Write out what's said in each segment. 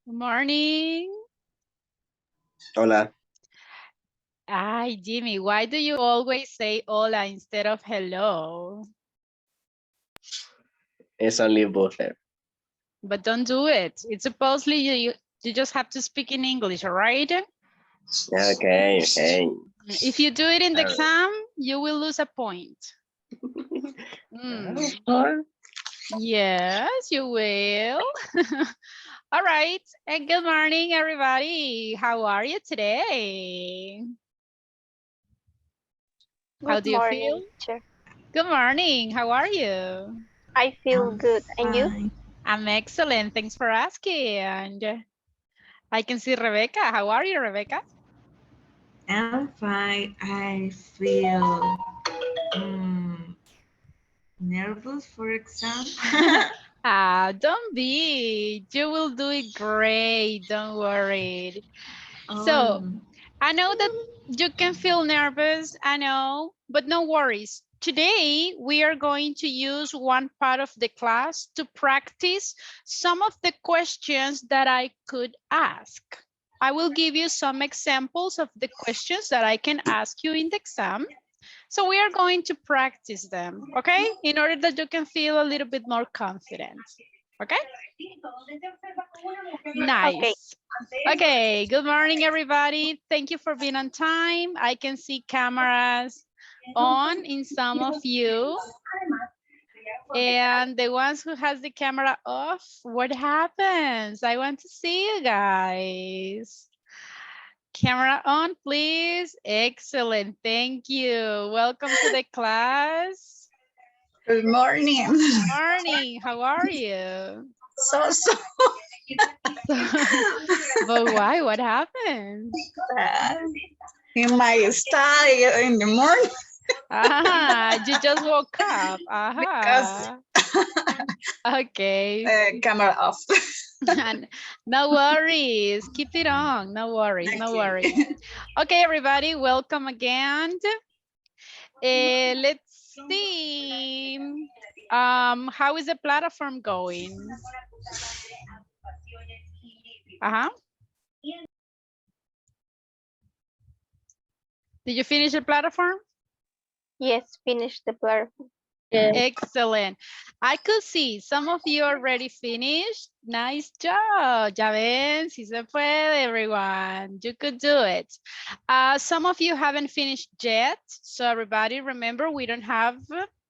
Good morning. Hola, Hi, Jimmy. Why do you always say hola instead of hello? it's only both there. But don't do it. It's supposedly you just have to speak in English, all right? Okay, okay. If you do it in the Alright. exam, you will lose a point. Mm, Alright. yes, you will. All right. And good morning, everybody. How are you today? How Good do you feel? morning, teacher. Good morning. How are you? I feel I'm good. And you? fine. I'm excellent. Thanks for asking. And I can see Rebecca. How are you, Rebecca? I'm fine. I feel nervous for exam. Don't be. You will do it great. Don't worry. So Oh, I know that you can feel nervous. I know, but no worries. Today, we are going to use one part of the class to practice some of the questions that I could ask. I will give you some examples of the questions that I can ask you in the exam. So we are going to practice them, okay? In order that you can feel a little bit more confident, okay? Okay. Nice. Okay, good morning, everybody. Thank you for being on time. I can see cameras on in some of you. And the ones who has the camera off, what happens? I want to see you guys. Camera on, please. Excellent. Thank you. Welcome to the class. good morning. Morning. How are you? So But why? What happened? sad. In my study in the morning You just woke up. because Okay. camera off. And no worries. Keep it on. No worries. No worries. Okay. Okay, everybody. Welcome again. Let's see. How is the platform going? Uh-huh. Did you finish the platform? Yes, finish the platform. Yes. Excellent. I could see some of you already finished. Nice job. Ya ven, si se puede, everyone. You could do it. Some of you haven't finished yet. So everybody remember, we don't have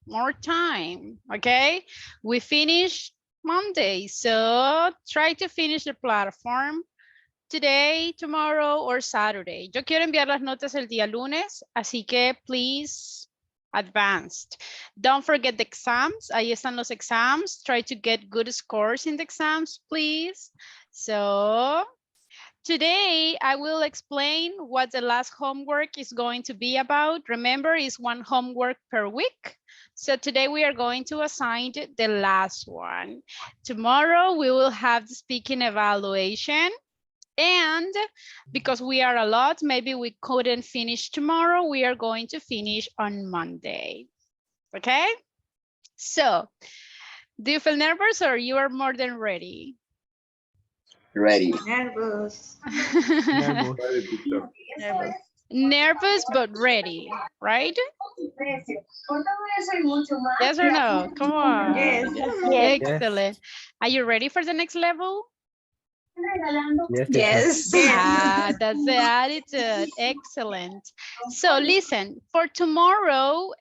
more time, okay? We finish Monday. So try to finish the platform today, tomorrow, or Saturday. Yo quiero enviar las notas el día lunes, así que please advanced. Don't forget the exams. Ahí están los exams. Try to get good scores in the exams, please. So today I will explain what the last homework is going to be about. Remember, it's one homework per week. So today we are going to assign the last one. Tomorrow we will have the speaking evaluation. And because we are a lot, maybe we couldn't finish tomorrow. We are going to finish on Monday. Okay? So, do you feel nervous or you are more than ready? Ready. Nervous. Nervous. Nervous but ready, right? Yes or no? Come Yes. on. Yes. Excellent. Are you ready for the next level? Yes. That's the attitude. Excellent. So listen, for tomorrow,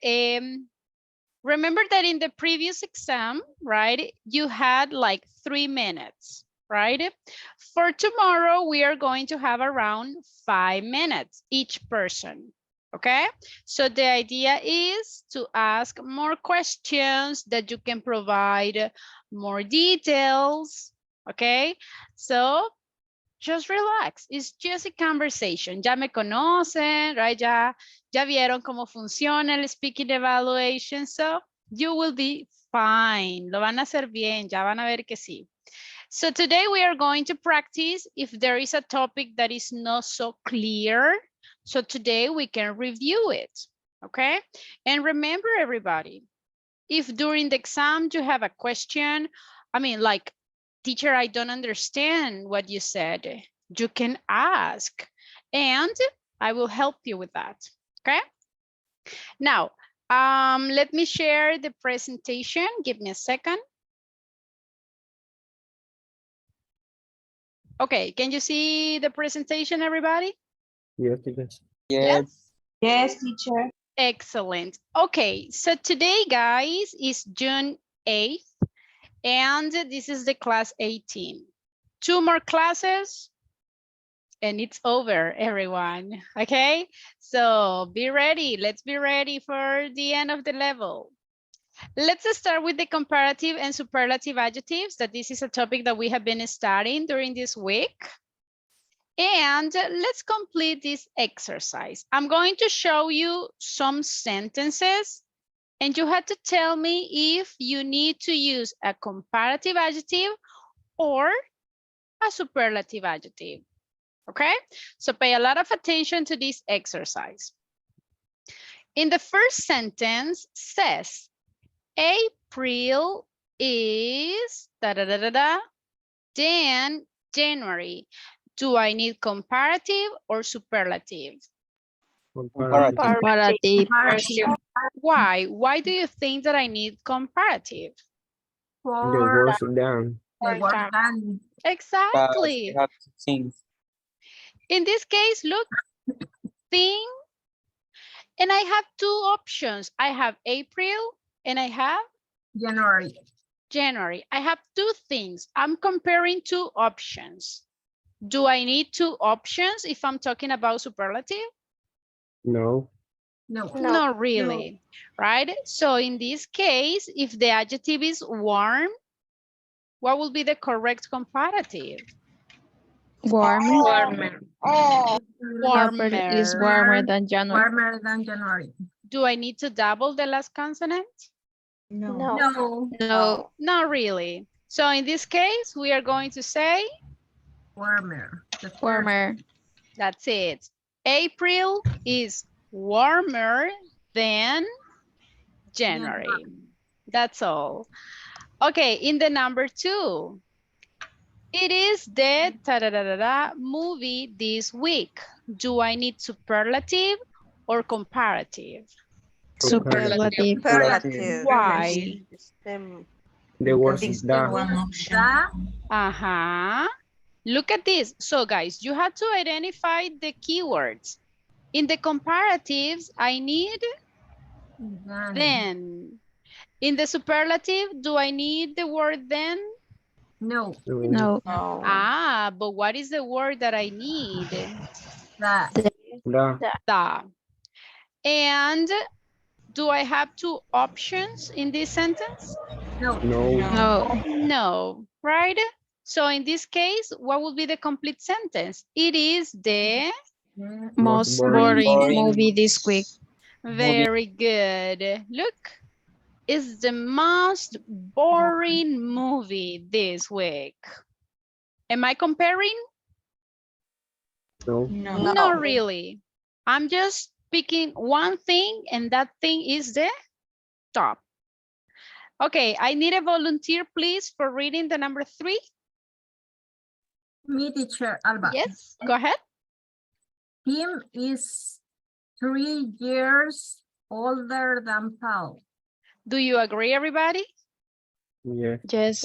remember that in the previous exam, right, you had like 3 minutes, right? For tomorrow, we are going to have around 5 minutes each person, okay? So the idea is to ask more questions that you can provide more details, okay? So just relax. It's just a conversation. Ya me conocen, right? Ya vieron cómo funciona el speaking evaluation. So you will be fine. Lo van a hacer bien. Ya van a ver que sí. So today we are going to practice if there is a topic that is not so clear. So today we can review it. Okay. And remember, everybody, if during the exam you have a question, I mean, like teacher, I don't understand what you said. You can ask and I will help you with that, okay? Now, let me share the presentation. Give me a second. Okay, can you see the presentation, everybody? Yes, teacher. Yes. Yes, teacher. Excellent. Okay, so today, guys, is June 8th, and this is the class 18. 2 more classes, and it's over, everyone, okay? So be ready. Let's be ready for the end of the level. Let's start with the comparative and superlative adjectives, that this is a topic that we have been studying during this week. And let's complete this exercise. I'm going to show you some sentences, and you have to tell me if you need to use a comparative adjective or a superlative adjective. Okay, so pay a lot of attention to this exercise. In the first sentence says, April is da da da da da, then January. Do I need comparative or superlative? Comparative. Comparative. Why? Why do you think that I need comparative? The words down. Exactly. have to think. In this case, look, thing, and I have 2 options. I have April and I have January. I have 2 things. I'm comparing 2 options. Do I need 2 options if I'm talking about superlative? No. No. Not really, right? So in this case, if the adjective is warm, what will be the correct comparative? Warmer. Warmer. Is warmer than January. Do I need to double the last consonant? No. Not really. So in this case, we are going to say, Warmer. that's it. April is warmer than January. That's all. Okay, in the number 2, it is the ta-da-da-da-da movie this week. Do I need superlative or comparative? Superlative. Why? The words down. Look at this. So guys, you have to identify the keywords. In the comparatives, I need then. In the superlative, do I need the word then? No. But what is the word that I need? Da. Da. And do I have 2 options in this sentence? No. No, right? So in this case, what will be the complete sentence? It is the Most boring movie this week. very good. Look, it's the most boring movie this week. Am I comparing? No. Not really. I'm just picking one thing, and that thing is the top. Okay, I need a volunteer, please, for reading the number 3. Me, teacher Alba. Yes, go ahead. Tim is 3 years older than Paul. Do you agree, everybody? Yes. Yes.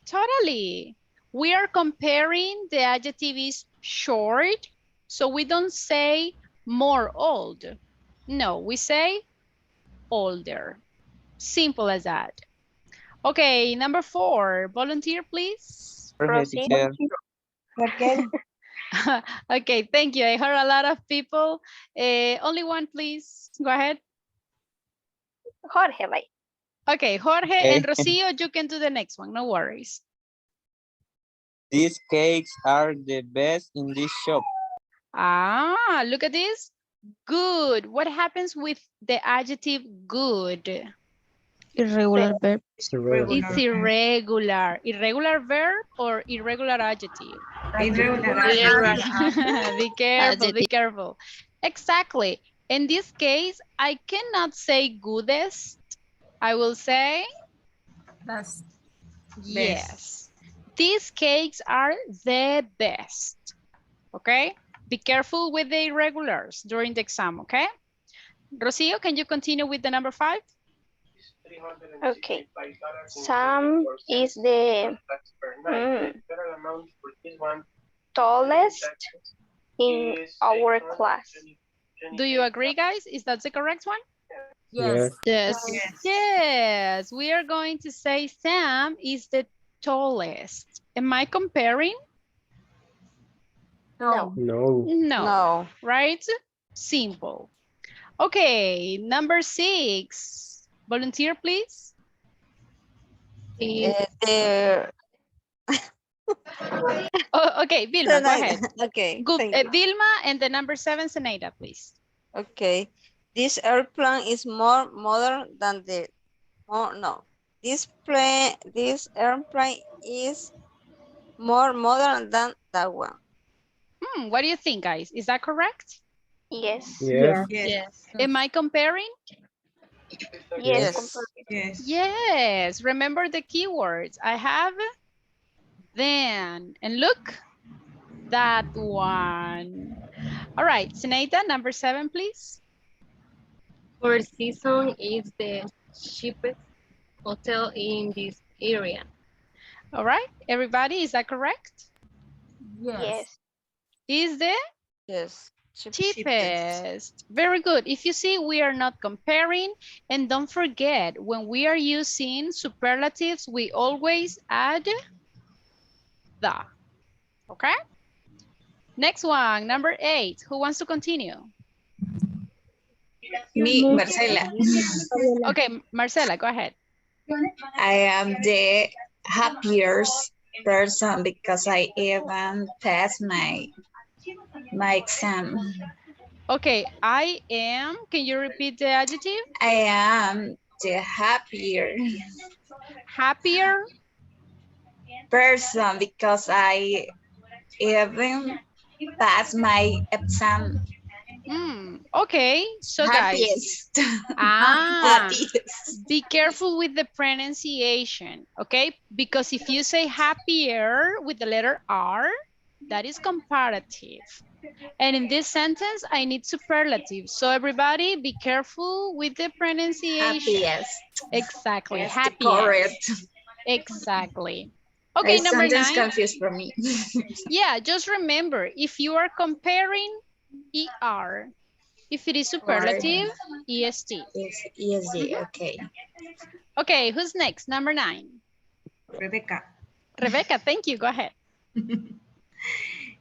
Totally. We are comparing the adjective is short, so we don't say more old. No, we say older. Simple as that. Okay, number 4, volunteer, please. Proceed. Okay, thank you. I heard a lot of people. Only one, please. Go ahead. Jorge, bye. Okay, Jorge Okay. and Rocio, you can do the next one. No worries. These cakes are the best in this shop. Look at this. Good. What happens with the adjective good? Irregular verb. It's irregular. Irregular verb or irregular adjective? Be careful, be careful. Exactly. In this case, I cannot say goodest. I will say Best. Yes. These cakes are the best. Okay? Be careful with the irregulars during the exam, okay? Rocio, can you continue with the number 5? Okay. Sam is the tallest in our class. Do you agree, guys? Is that the correct one? Yes. Yes. Yes. We are going to say Sam is the tallest. Am I comparing? No. No. No. Right? Simple. Okay, number 6. Volunteer, please. Oh, okay, Vilma, go ahead. Okay, Good, thank you. Vilma and the number 7, Zenaida, please. Okay. This airplane is more modern than the no. This airplane is more modern than that one. What do you think, guys? Is that correct? Yes. Yes. Yes. Am I comparing? Yes. Yes. Yes. Yes. Remember the keywords. I have then. And look, that one. All right, Zenaida, number 7, please. Four Seasons is the cheapest hotel in this area. All right, everybody, is that correct? Yes. Is the Yes. cheapest. Very good. If you see, we are not comparing. And don't forget, when we are using superlatives, we always add the. Okay? Next one, number 8. Who wants to continue? Me, Marcela. Okay, Marcela, go ahead. I am the happiest person because I even passed my exam. Okay, I am. Can you repeat the adjective? I am the happier Happier. person because I even passed my exam. Okay, so guys. Happiest. Happiest. Be careful with the pronunciation, okay? Because if you say happier with the letter R, that is comparative. And in this sentence, I need superlative. So everybody be careful with the pronunciation. Happiest. Exactly, Yes, happiest. correct. Exactly. A Okay, number sentence 9. confused for me. Yeah, just remember, if you are comparing ER, if it is superlative, EST. Yes, easy. Okay. Okay, who's next? Number 9. Rebecca. Rebecca, thank you. Go ahead.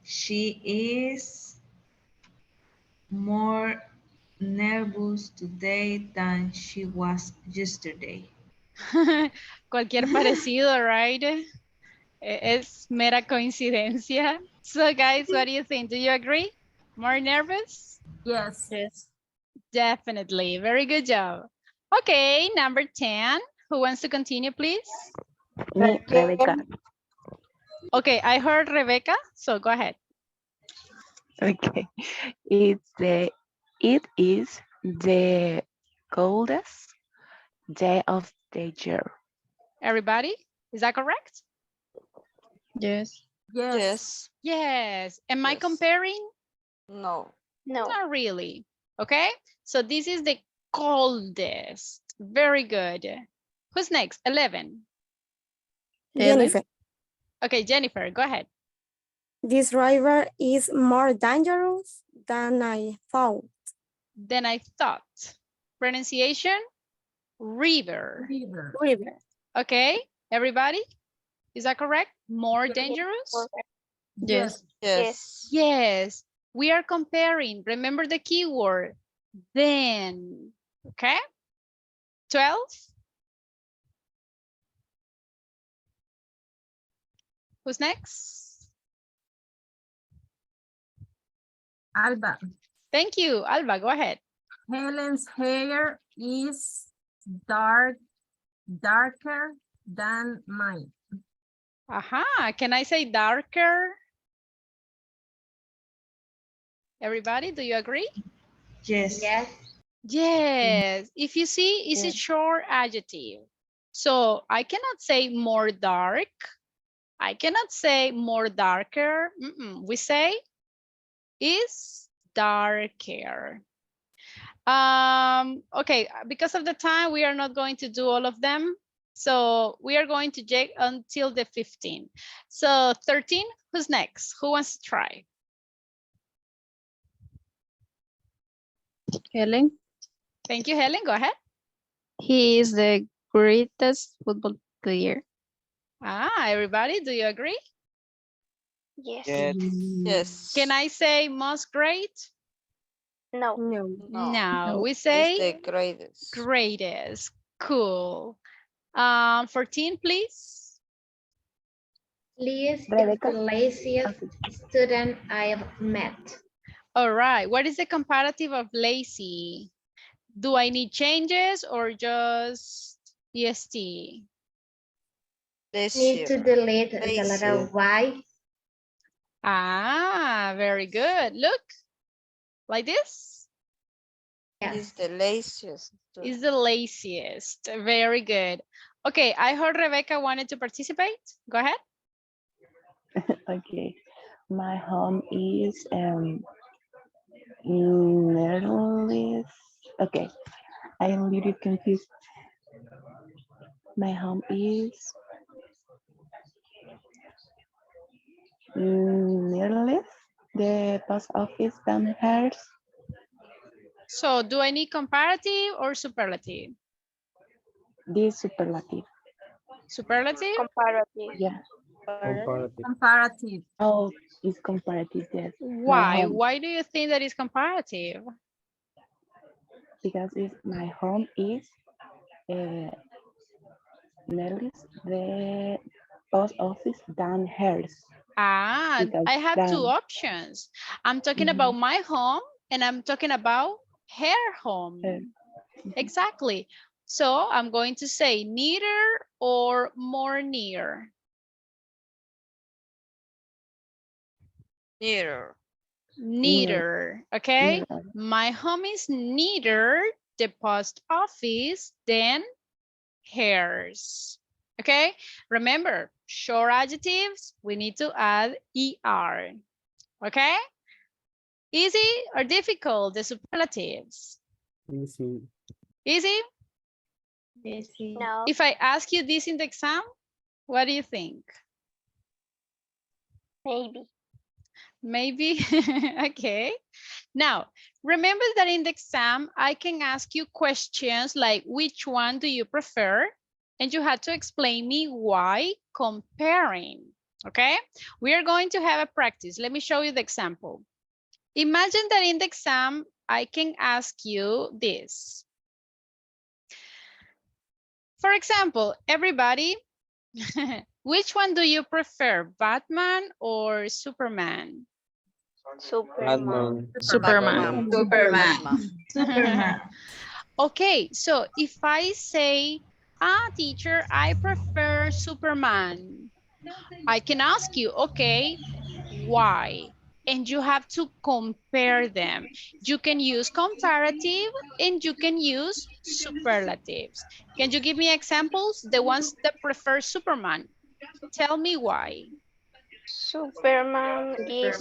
She is more nervous today than she was yesterday. Cualquier parecido, right? Es mera coincidencia. So guys, what do you think? Do you agree? More nervous? Yes. Definitely. Very good job. Okay, number 10. Who wants to continue, please? Me, Rebecca. Okay, I heard Rebecca, so go ahead. Okay, it is the coldest day of the year. Everybody, is that correct? Yes. Yes. Yes. Am I Yes. comparing? No. No. Not really. Okay, so this is the coldest. Very good. Who's next? 11. Jennifer, Okay, Jennifer, go ahead. this river is more dangerous than I thought. Then I thought. Pronunciation, river. River. Okay, everybody, is that correct? More dangerous? Yes. Yes. Yes, we are comparing. Remember the keyword, then. Okay, 12. Who's next? Alba. Thank you, Alba, go ahead. Helen's hair is darker than mine. Aha, can I say darker? Everybody, do you agree? Yes. Yes, if you see, it's a short adjective. So I cannot say more dark. I cannot say more darker. We say is darker. Okay, because of the time, we are not going to do all of them. So we are going to check until the 15. So 13, who's next? Who wants to try? Helen. Thank you, Helen. Go ahead. He is the greatest football player. Everybody, do you agree? Yes. Yes. Yes. Can I say most great? No. No. No, we It's say the greatest. greatest. Cool. 14, please. Liz is Rebecca? the laziest student I've met. All right. What is the comparative of lazy? Do I need changes or just est? Need Lazier. to delete the Lazier. letter Y. Very good. Look, like this. Is the laziest. Is the laziest. Very good. Okay, I heard Rebecca wanted to participate. Go ahead. Okay. My home is Netherlands. Okay. I'm a little confused. My home is Netherlands. The post office downstairs. So do I need comparative or superlative? This superlative. Superlative? Comparative. Yeah. Comparative. Comparative. Oh, it's comparative. Yes. My Why? home, Why do you think that is comparative? because it's my home is Netherlands. The post office downstairs. Because I have two down. options. I'm talking about my home and I'm talking about her home. Exactly. So I'm going to say nearer or more near. Nearer. Nearer, okay? My home is nearer the post office than hers. Okay, remember, short adjectives, we need to add ER. Okay, easy or difficult, the superlatives? Easy. Easy? No. If I ask you this in the exam, what do you think? Maybe. Maybe, okay. Now, remember that in the exam, I can ask you questions like, which one do you prefer? And you had to explain me why comparing, okay? We are going to have a practice. Let me show you the example. Imagine that in the exam, I can ask you this. For example, everybody, which one do you prefer, Batman or Superman? Superman. Superman. Superman. Okay, so if I say, teacher, I prefer Superman, I can ask you, okay, why? And you have to compare them. You can use comparative and you can use superlatives. Can you give me examples? The ones that prefer Superman. Tell me why. Superman is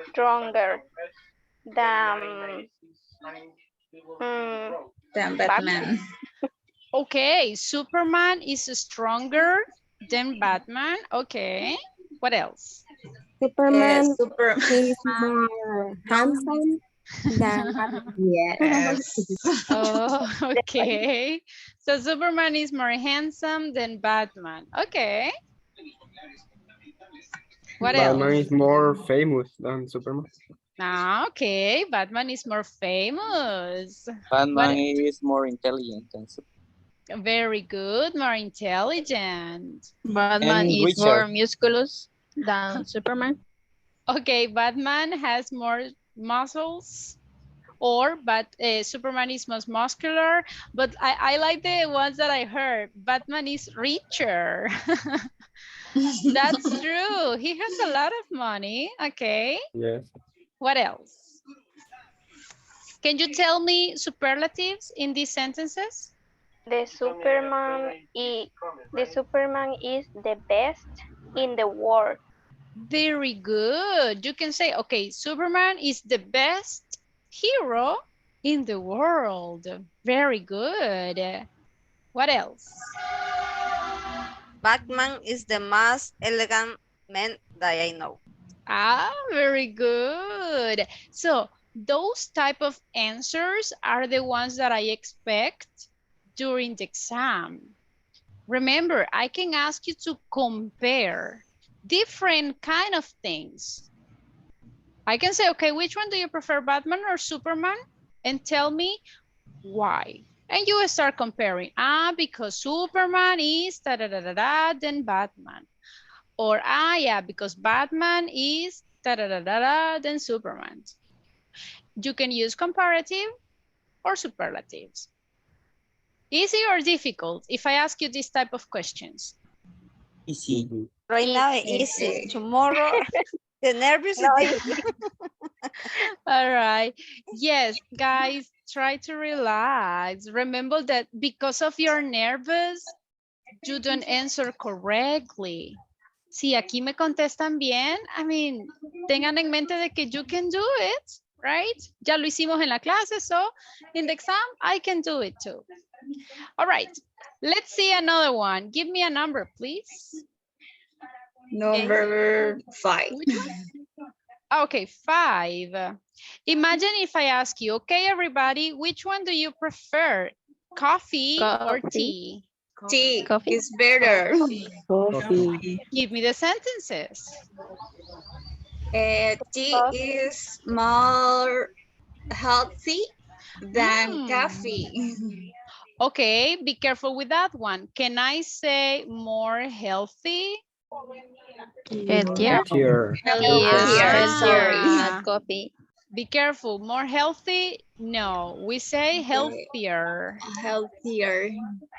stronger than Batman. Okay, Superman is stronger than Batman. Okay, what else? Superman is more handsome than Batman. Oh, okay. So Superman is more handsome than Batman. Okay. What Batman else? is more famous than Superman. Okay, Batman is more famous. Batman is more intelligent than Superman. Very good, more intelligent. Batman And is more Richard. musculous than Superman. Okay, Batman has more muscles, but Superman is most muscular. But I like the ones that I heard. Batman is richer. That's true. He has a lot of money. Okay. Yes. What else? Can you tell me superlatives in these sentences? The Superman is the best in the world. Very good. You can say, okay, Superman is the best hero in the world. Very good. What else? Batman is the most elegant man that I know. Ah, very good. So those type of answers are the ones that I expect during the exam. Remember, I can ask you to compare different kind of things. I can say, okay, which one do you prefer, Batman or Superman? And tell me why. And you will start comparing. Ah, because Superman is da da da da da than Batman. Or ah, yeah, because Batman is da da da da da than Superman. You can use comparative or superlatives. Easy or difficult if I ask you this type of questions? Easy. Right now, Easy. easy. Tomorrow, the nervous is No, different. All right. Yes, guys, try to relax. Remember that because of your nervous, you don't answer correctly. Si aquí me contestan bien, I mean, tengan en mente de que you can do it, right? Ya lo hicimos en la clase, so in the exam, I can do it too. All right, let's see another one. Give me a number, please. Number 5. Which one? Okay, 5. Imagine if I ask you, okay, everybody, which one do you prefer? Coffee or tea? Tea Coffee. is better. Coffee. Give me the sentences. Tea is more healthy than coffee. Okay, be careful with that one. Can I say more healthy? Healthier. Healthier. Healthier, sorry. Not coffee. Be careful. More healthy? No, we say Okay. healthier. Healthier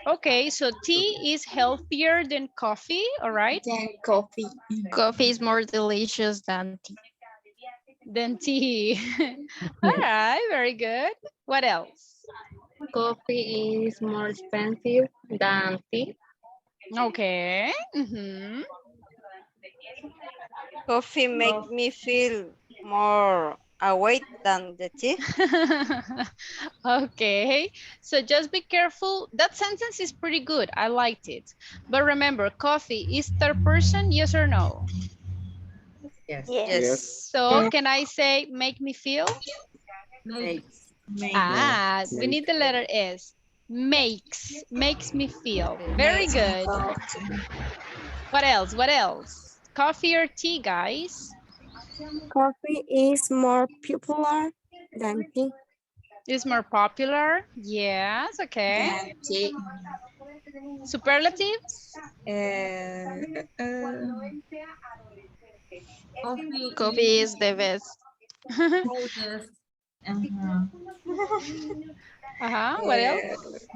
Okay, so tea is healthier than coffee, all right? than coffee. Coffee is more delicious than tea. Than tea. All right, very good. What else? Coffee is more expensive than tea. Okay. Mm-hmm. Coffee make me feel more awake than the tea. Okay, so just be careful. That sentence is pretty good. I liked it. But remember, coffee is third person, yes or no? yes. Yes. So can I say make me feel? Makes. Ah, we Make. need the letter S. Makes me feel. Very Makes me good. coffee. What else? What else? Coffee or tea, guys? Coffee is more popular than tea. Is more popular? Yes, okay. Than tea. Superlatives? Coffee Coffee is the best. is What else?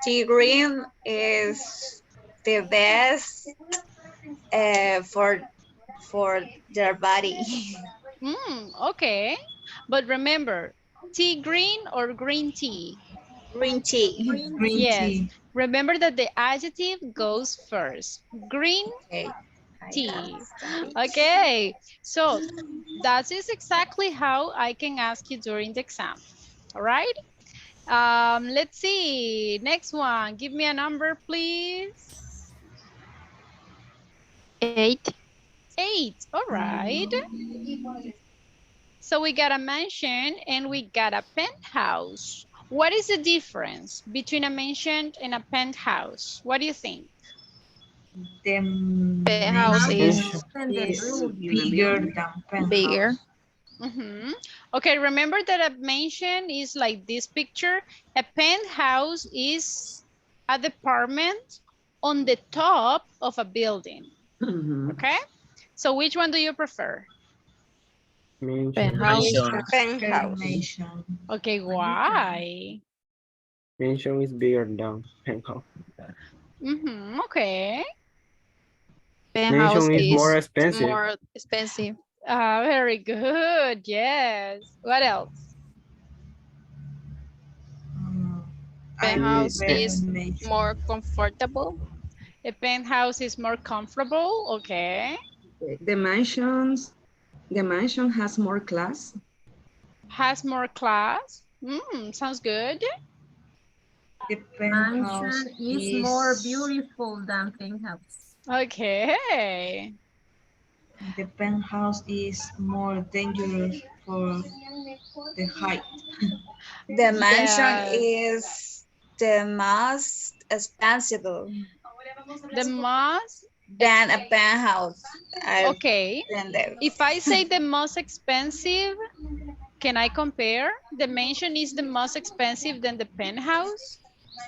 Tea green is the best for their body. Okay. But remember, tea green or green tea? Green tea. green. Yes. Remember that the adjective goes first. Green Okay, I tea. understand it. Okay. So that is exactly how I can ask you during the exam. All right. Let's see. Next one. Give me a number, please. 8. 8. All right. So we got a mansion and we got a penthouse. What is the difference between a mansion and a penthouse? What do you think? The Penthouse mansion is is bigger than penthouse. bigger. Okay, remember that a mansion is like this picture. A penthouse is a department on the top of a building. Okay, so which one do you prefer? Penthouse. Penthouse. Mansion. Okay, why? Mansion is bigger than penthouse. Okay. Penthouse Mansion is more is expensive. more expensive. Very good. Yes. What else? penthouse Yeah. is more comfortable. A penthouse is more comfortable. Okay. The mansion has more class. Has more class. Sounds good. The penthouse Mansion is more beautiful than penthouse. Okay. the penthouse is more dangerous for the height. The mansion Yes. is the most expensive The most, than a penthouse. I've okay. been there. If I say the most expensive, can I compare? The mansion is the most expensive than the penthouse?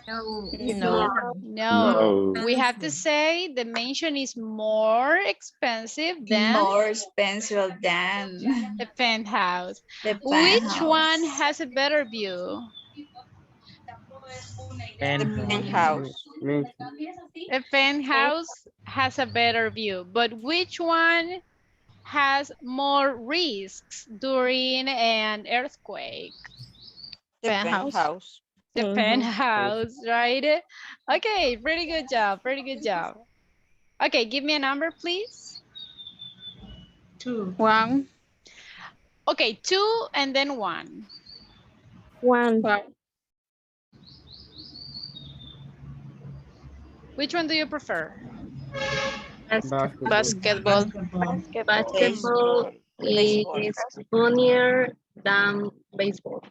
No, it's No. more No. We have to expensive. say the mansion is more expensive than More expensive than the penthouse. the Which one penthouse. has a better view? The Penthouse. penthouse. Mansion. The penthouse has a better view, but which one has more risks during an earthquake? The Penthouse. penthouse. The Penthouse. penthouse, right? Okay, pretty good job, pretty good job. Okay, give me a number, please. 2. 1. Okay, 2 and then 1. 1. Which one do you prefer? Basketball. Basketball. Basketball Baseball. is funnier than baseball.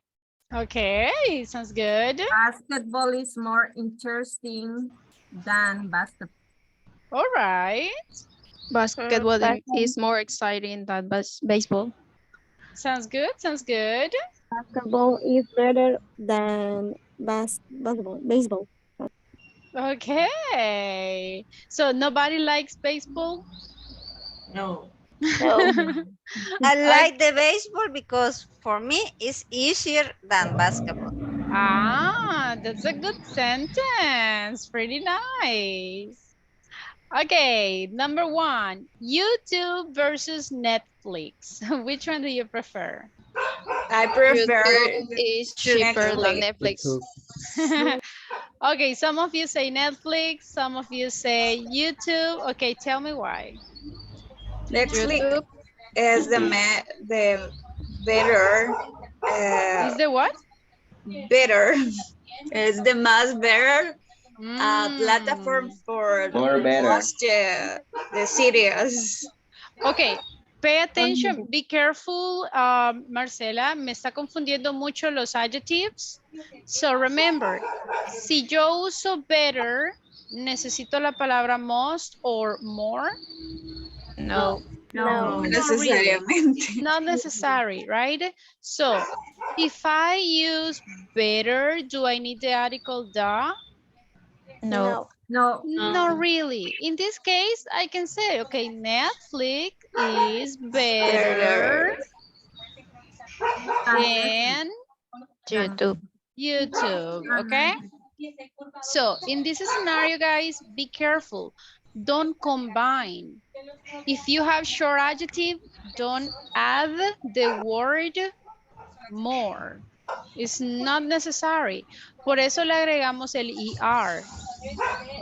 Okay, sounds good. Basketball is more interesting than basketball. All right, Basketball is more exciting than baseball. sounds good, sounds good. Basketball is better than baseball. Okay, so nobody likes baseball? No. No. I I- like the baseball because for me it's easier than basketball. that's a good sentence. Pretty nice. Okay, number 1, YouTube versus Netflix. Which one do you prefer? I prefer YouTube is cheaper than Netflix. Netflix. YouTube. Okay, some of you say Netflix, some of you say YouTube. Okay, tell me why. Netflix YouTube, is the better Is the what? better is the most better platform Mm. for More better. watch the series. Ok, pay attention, be careful, Marcela, me está confundiendo mucho los adjectives. So remember, si yo uso better, necesito la palabra most or more. no. No. Not really. Necesariamente. Not necessary, right? So if I use better, do I need the article the? No. No, Not really. In this case, I can say, okay, Netflix is better than YouTube. YouTube, okay? So in this scenario, guys, be careful. Don't combine. If you have short adjective, don't add the word more. It's not necessary. Por eso le agregamos el ER,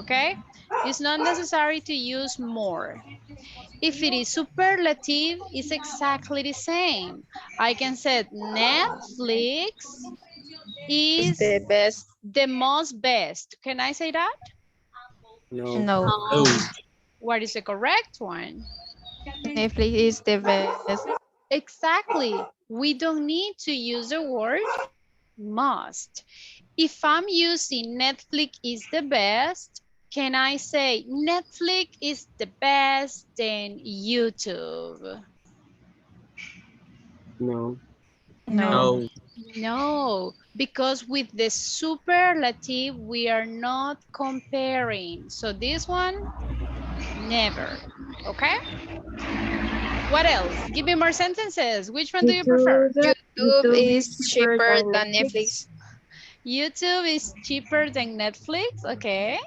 okay? It's not necessary to use more. If it is superlative, it's exactly the same. I can say Netflix Is is the best. the most best. Can I say that? No. No. What is the correct one? Netflix is the best. Exactly. We don't need to use the word must. If I'm using Netflix is the best, can I say Netflix is the best than YouTube? No. No. No, because with the superlative, we are not comparing. So this one, never, okay? What else? Give me more sentences. Which one do you prefer? YouTube is cheaper than Netflix. YouTube is cheaper than Netflix, okay?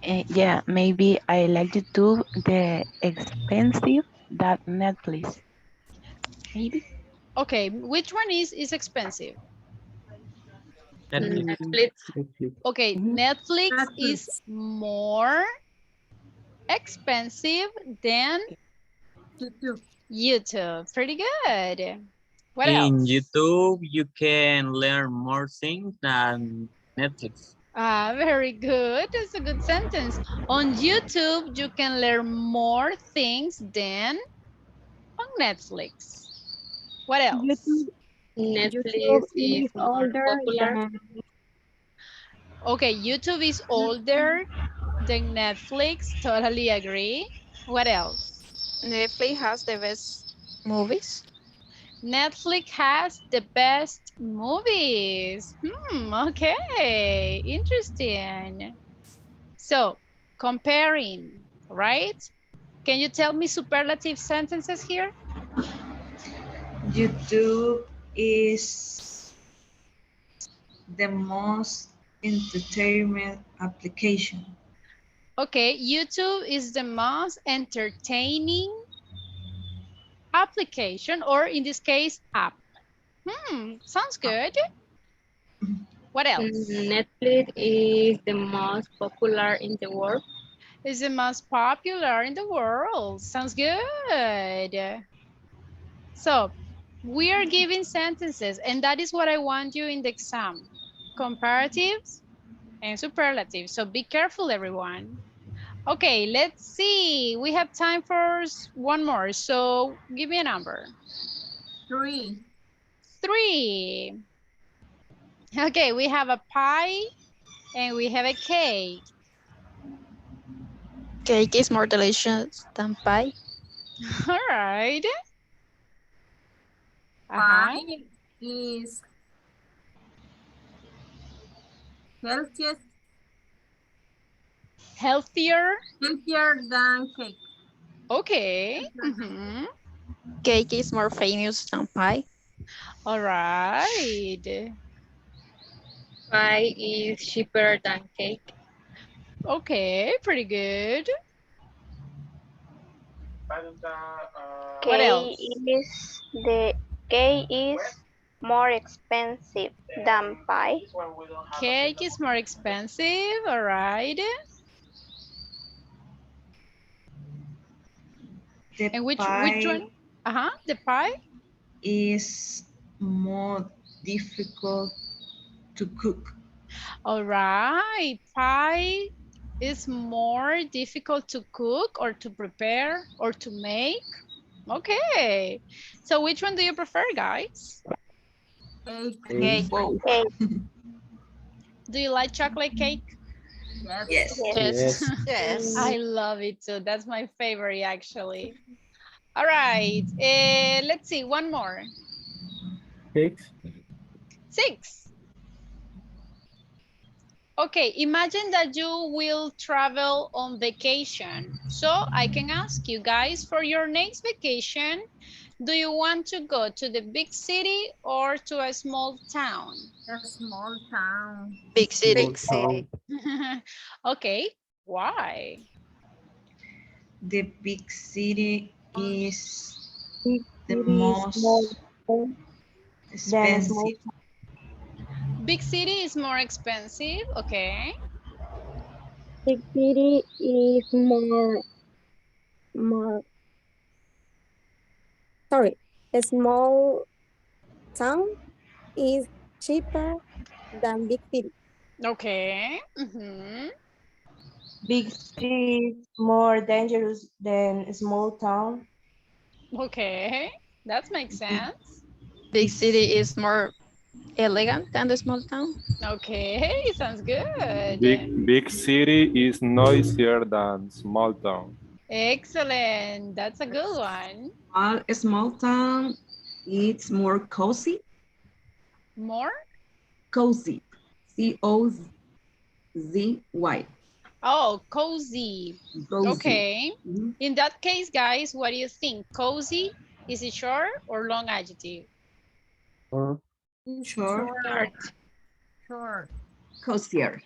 Yeah, maybe I like YouTube the expensive that Netflix. Maybe. Okay, which one is expensive? Netflix. Okay, Netflix is more expensive than YouTube. YouTube. Pretty good. What In else? YouTube, you can learn more things than Netflix. Ah, very good. That's a good sentence. On YouTube, you can learn more things than on Netflix. What else? YouTube Netflix is is more older popular. than Okay, YouTube is older than Netflix. Totally agree. What else? Netflix has the best movies. Netflix has the best movies. Okay, interesting. So, comparing, right? Can you tell me superlative sentences here? YouTube is the most entertainment application. Okay, YouTube is the most entertaining application, or in this case, app. Sounds good. What else? Netflix is the most popular in the world. Is the most popular in the world. Sounds good. So we are giving sentences, and that is what I want you in the exam. Comparatives and superlatives. So be careful, everyone. Okay, let's see. We have time for one more. So give me a number. 3. 3. Okay, we have a pie and we have a cake. Cake is more delicious than pie. All right. Pie is healthiest, Healthier. healthier than cake. Okay. Cake is more famous than pie. All right. Pie is cheaper than cake. Okay, pretty good. What K else? is the K is more expensive than pie. Cake is more expensive. All right. The And which one? pie The pie. is more difficult to cook. All right. Pie is more difficult to cook or to prepare or to make. Okay. So which one do you prefer, guys? Cake. Both. K, Do you like chocolate cake? Yes. Yes. Yes. I love it too. That's my favorite, actually. All right. Let's see. One more. 6. 6. Okay, imagine that you will travel on vacation. So I can ask you guys, for your next vacation, do you want to go to the big city or to a small town? A small town. Big city. Okay, why? The big city is Big the city is more most than a small. expensive. Big city is more expensive, okay. Big city is more. Sorry, a small town is cheaper than big city. Okay. Big city is more dangerous than small town. Okay, that makes sense. Big city is more elegant than the small town. Okay, sounds good. Big city is noisier than small town. Excellent. That's a good one. A small town, it's more cozy. More? Cozy. COZY. Oh, cozy. Cozy. Okay. In that case, guys, what do you think? Cozy, is it short or long adjective? Short. Short. Cozier.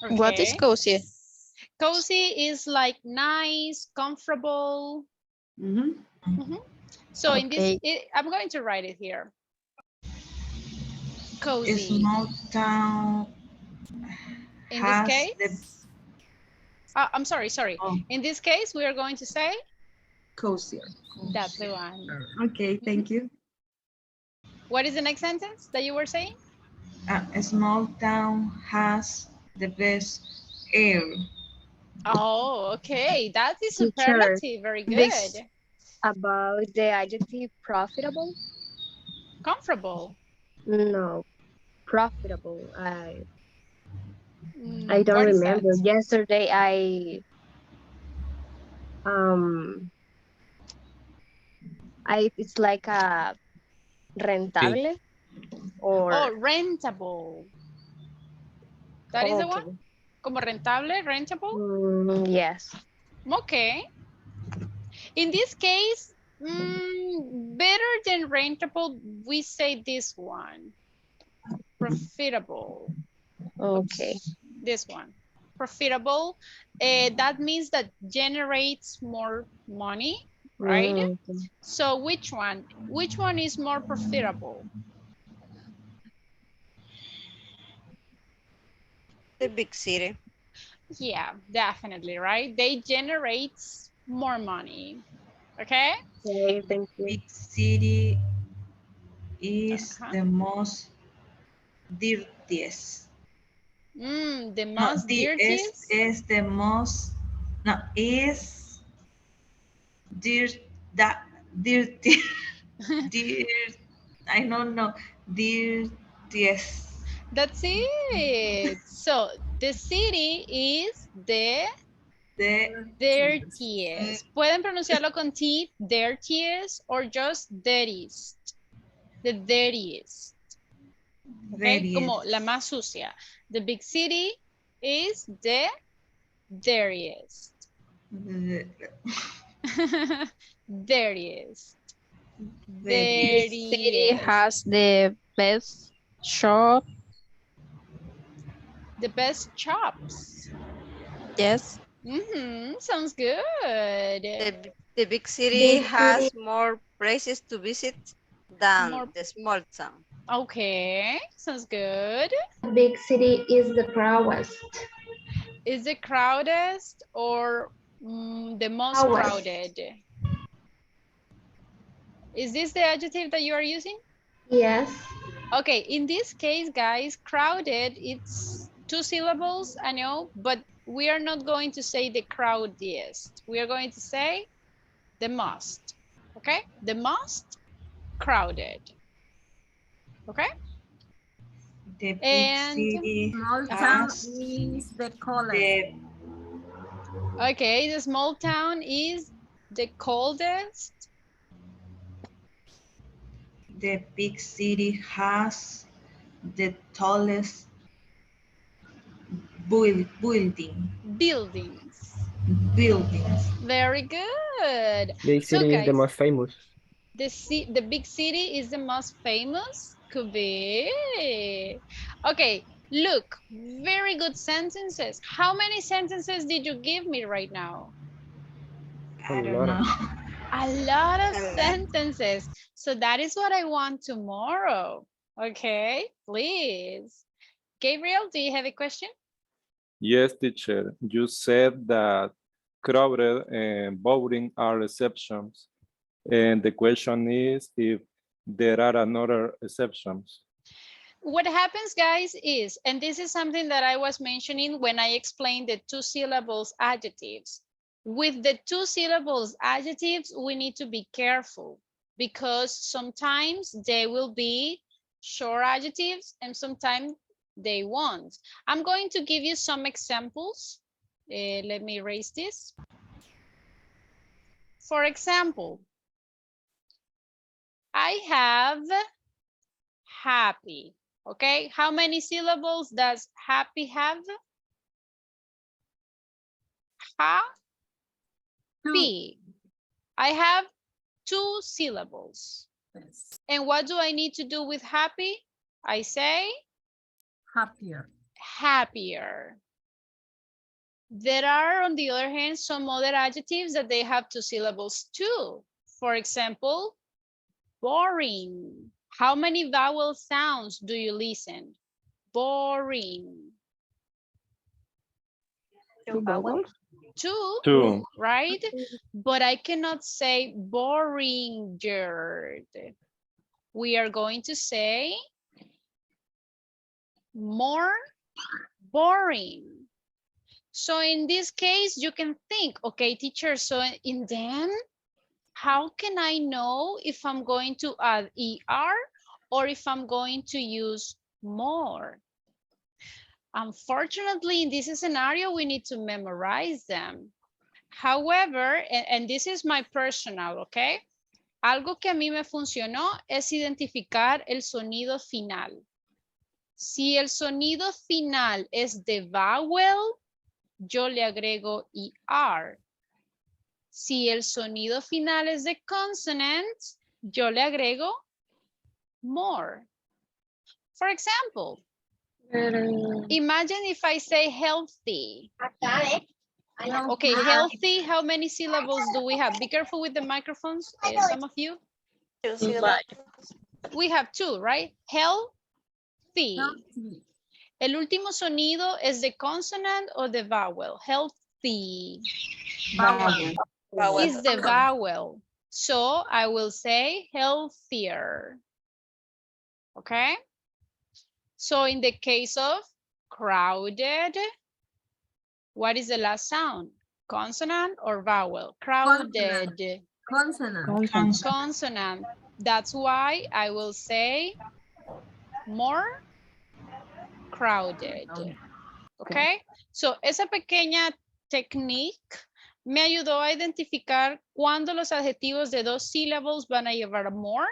Okay. What is cozy? Cozy is like nice, comfortable. So in this, Okay. I'm going to write it here. Cozy. Small town In this has case, the I'm sorry. oh, In this case, we are going to say Cozier. that's the one. Okay, thank you. What is the next sentence that you were saying? a small town has the best air. Oh, okay. That is Teacher, superlative. Very this good. about the adjective profitable? Comfortable. No, profitable. I don't What is that? remember. Yesterday um it's like a Sí. rentable Oh, or rentable. That is the one? okay. Como rentable, rentable? Yes. Okay. In this case, better than rentable, we say this one. Profitable. Okay. Oops, this one. Profitable. That means that generates more money, right? Okay. So which one? Which one is more profitable? The big city. Yeah, definitely, right? They generate more money. Okay? Okay, thank you. Big city is Uh-huh. the most dirtiest. The No, most the dirtiest? is the most, no, is dirt, that, dirty, dirt, I don't know, dirtiest. That's it. So the city is the The, dirtiest. Pueden pronunciarlo con T, dirtiest, or just dirtiest. The dirtiest. Okay, como la más sucia. The big city is the dirtiest. Dirtiest. Big city Dirtiest. has the best shop. The best shops. Yes. Sounds good. The big city has more places to visit than the small town. Okay, sounds good. Big city is the proudest. Is the crowdest or the most Proudest. crowded? Is this the adjective that you are using? Yes. Okay, in this case, guys, crowded, it's 2 syllables, I know, but we are not going to say the crowdiest. We are going to say the most, okay? The most crowded, okay? the big And city Small town has is the coldest. the, okay, the small town is the coldest. the big city has the tallest building. Buildings. Buildings. Very good. Big So city is the guys, most famous. the big city is the most famous? Could be. Okay, look, very good sentences. How many sentences did you give me right now? I don't know. A lot of sentences. So that is what I want tomorrow. Okay, please. Gabriel, do you have a question? Yes, teacher. You said that crowded and boring are exceptions. And the question is if there are another exceptions. What happens, guys, is, and this is something that I was mentioning when I explained the 2 syllables adjectives. With the 2 syllables adjectives, we need to be careful because sometimes they will be short adjectives and sometimes they won't. I'm going to give you some examples. Let me erase this. For example, I have happy. Okay, how many syllables does happy have? Happy. I have 2 syllables. Yes. And what do I need to do with happy? I say Happier. happier. There are, on the other hand, some other adjectives that they have 2 syllables too. For example, boring. How many vowel sounds do you listen? Boring. Two vowels. Two, Two. right? But I cannot say boring. We are going to say more boring. So in this case, you can think, okay, teacher, so in then, how can I know if I'm going to add ER or if I'm going to use more? Unfortunately, in this scenario, we need to memorize them. However, and this is my personal, okay? Algo que a mí me funcionó es identificar el sonido final. Si el sonido final es de vowel, yo le agrego ER. Si el sonido final es de consonant, yo le agrego more. For example, imagine if I say healthy. Okay, healthy, how many syllables do we have? Be careful with the microphones, some of you. We have two, right? Healthy. El último sonido es de consonant o de vowel? Healthy. Vowel. Is the vowel. So I will say healthier. Okay. So in the case of crowded, what is the last sound? Consonant or vowel? Crowded. Consonant. Consonant. That's why I will say more crowded. Okay. So esa pequeña technique me ayudó a identificar cuándo los adjetivos de dos sílabos van a llevar more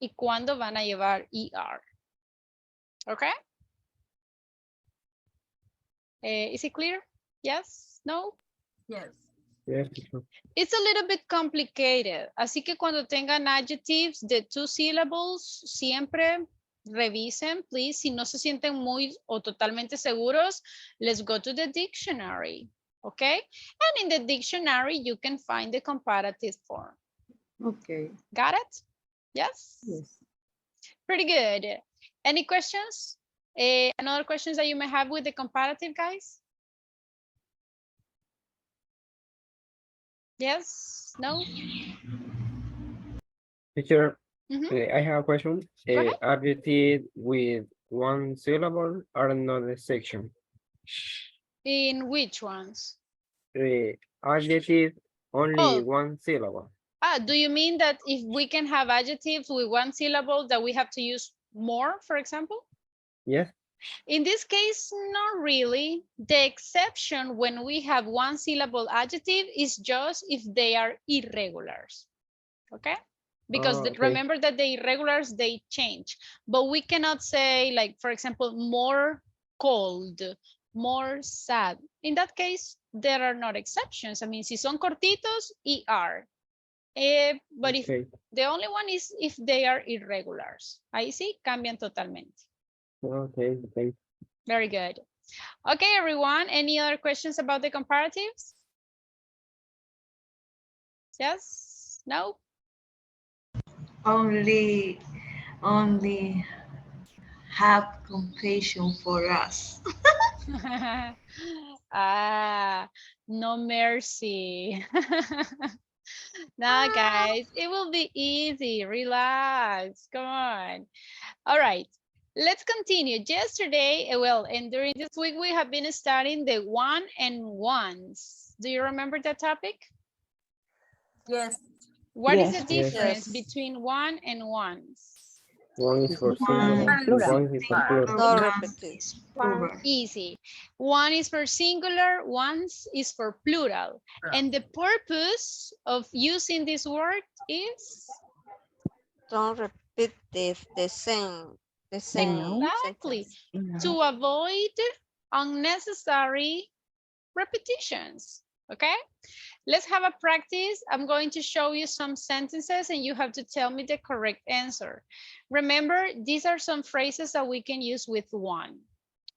y cuándo van a llevar ER. Okay. Is it clear? Yes? No? Yes. Yes. It's a little bit complicated. Así que cuando tengan adjectives de two syllables, siempre revisen, please. Si no se sienten muy o totalmente seguros, let's go to the dictionary. Okay? And in the dictionary, you can find the comparative form. Okay. Got it? Yes? Yes. Pretty good. Any questions? Another questions that you may have with the comparative, guys? Yes? No? Teacher, Mhm. I have a question. Go ahead. Adjective with one syllable are not a section. In which ones? Adjective only Oh. one syllable. Do you mean that if we can have adjectives with one syllable that we have to use more, for example? Yes. In this case, not really. The exception when we have one syllable adjective is just if they are irregulars. Okay? Because Okay. remember that the irregulars, they change. But we cannot say, like, for example, more cold, more sad. In that case, there are not exceptions. I mean, si son cortitos, ER. But if the only one is if they are irregulars. Ahí sí, cambian totalmente. Okay, okay. Very good. Okay, everyone. Any other questions about the comparatives? Yes? No? Only have compassion for us. No mercy. Nah, guys, it will be easy. Relax. Come on. All right. Let's continue. Yesterday, well, and during this week, we have been studying the one and ones. Do you remember that topic? Yes. What is the Yes. difference between one and ones? One is for singular, one is for plural. No repetir. Easy. One is for singular, one is for plural. And the purpose of using this word is? Don't repeat the same. Exactly. To avoid unnecessary repetitions. Okay? Let's have a practice. I'm going to show you some sentences and you have to tell me the correct answer. Remember, these are some phrases that we can use with one.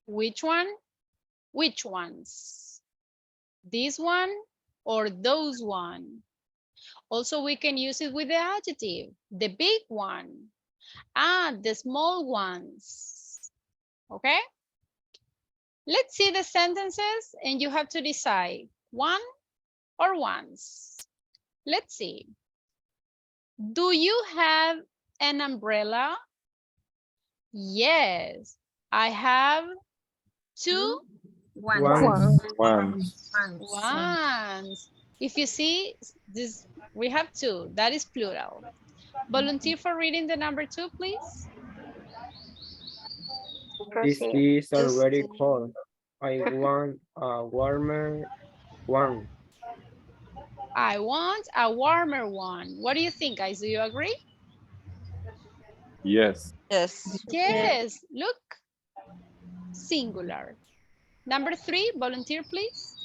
Which one? Which ones? This one or those one? Also, we can use it with the adjective, the big one, Ah, the small ones. Okay? Let's see the sentences and you have to decide one or ones. Let's see. Do you have an umbrella? Yes, I have two ones. If you see this, we have two. That is plural. Volunteer for reading the number 2, please. This is already cold. I want a warmer one. I want a warmer one. What do you think, guys? Do you agree? Yes. Yes. Yes, look, singular. Number 3, volunteer, please.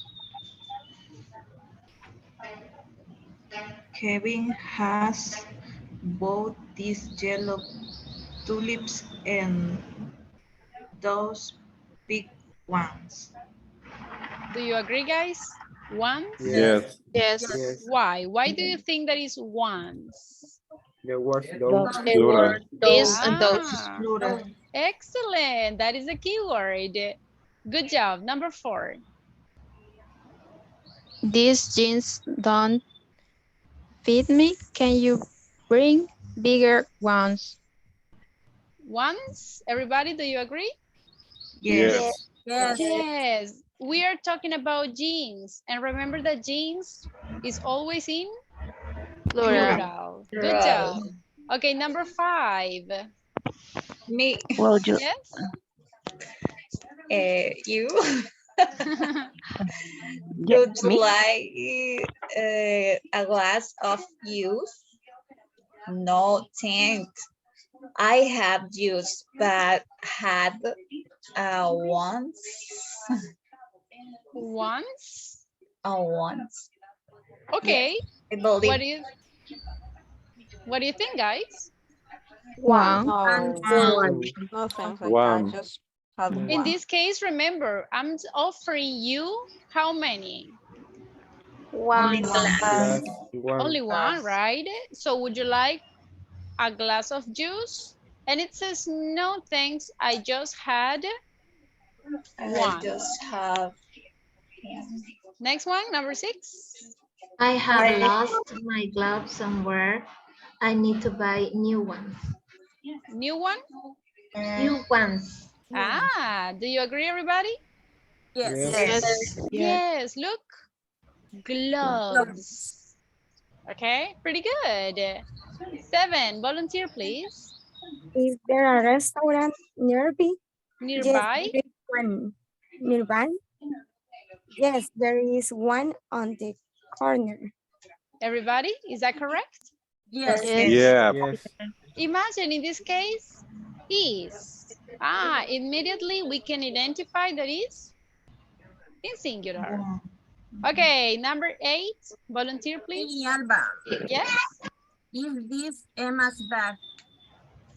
Kevin has both these yellow tulips and those big ones. Do you agree, guys? Once? Yes. Yes. Why? Why do you think that is once? The words those. The word those and those. Ah, Plural. excellent. That is a keyword. Good job. Number 4. These jeans don't fit me. Can you bring bigger ones? Once? Everybody, do you agree? Yes. Yes. We are talking about jeans. And remember that jeans is always in Plural. plural. Good job. Okay, number 5. Me, Well, you, Yes? you yeah, would me? like a glass of juice? No, thanks. I have juice, but had once. Once? Once. Okay. I believe. What do you think, guys? One. No thanks. I One. just had In one. this case, remember, I'm offering you how many? Only one. Plus one. Only one, right? So would you like a glass of juice? And it says, no, thanks. I just had I one. just have. Next one, number 6. I have lost my gloves somewhere. I need to buy new ones. New one? New ones. Ah, do you agree, everybody? Yes. Yes, look. Gloves. Okay, pretty good. 7, volunteer, please. Is there a restaurant nearby? Nearby? Yes, there is one. Nearby? Yes, there is one on the corner. Everybody, is that correct? Yes. Yeah. Yes. Imagine in this case, is. Immediately we can identify that is in singular. Okay, number 8, volunteer, please. Hey, Alba, Yes? is this Emma's bag?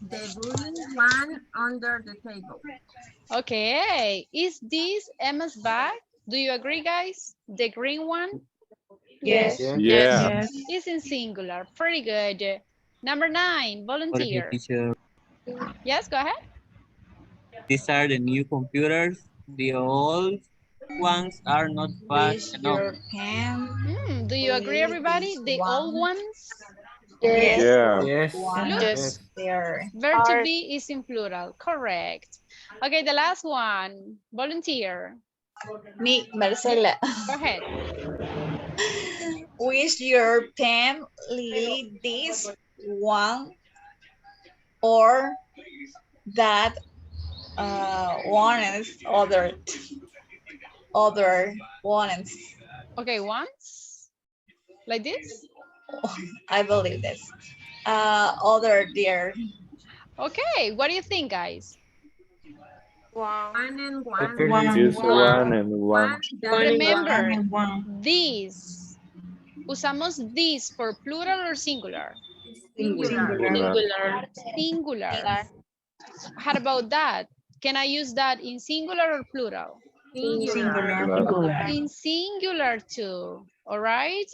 The blue one under the table. Okay, is this Emma's bag? Do you agree, guys? The green one Yes. Yeah. is in singular. Pretty good. Number 9, volunteer. Teacher, Yes, go ahead. these are the new computers. The old ones are not fast Is enough. your pen? Do you agree, everybody? This The old one. ones? Yes. Yeah. Yes. Look, Yes. There. verb to be is in plural. Correct. Okay, the last one, volunteer. Me, Marcela. Go ahead. With your pen, Lily, this one or that one is other ones. Okay, once, like this. I believe this. Other dear. Okay, what do you think, guys? One and I one. think It's one and one. Remember, One. these. ¿Usamos these for plural or singular? Singular. Singular. How about that? Can I use that in singular or plural? Singular. Singular. In singular too, all right?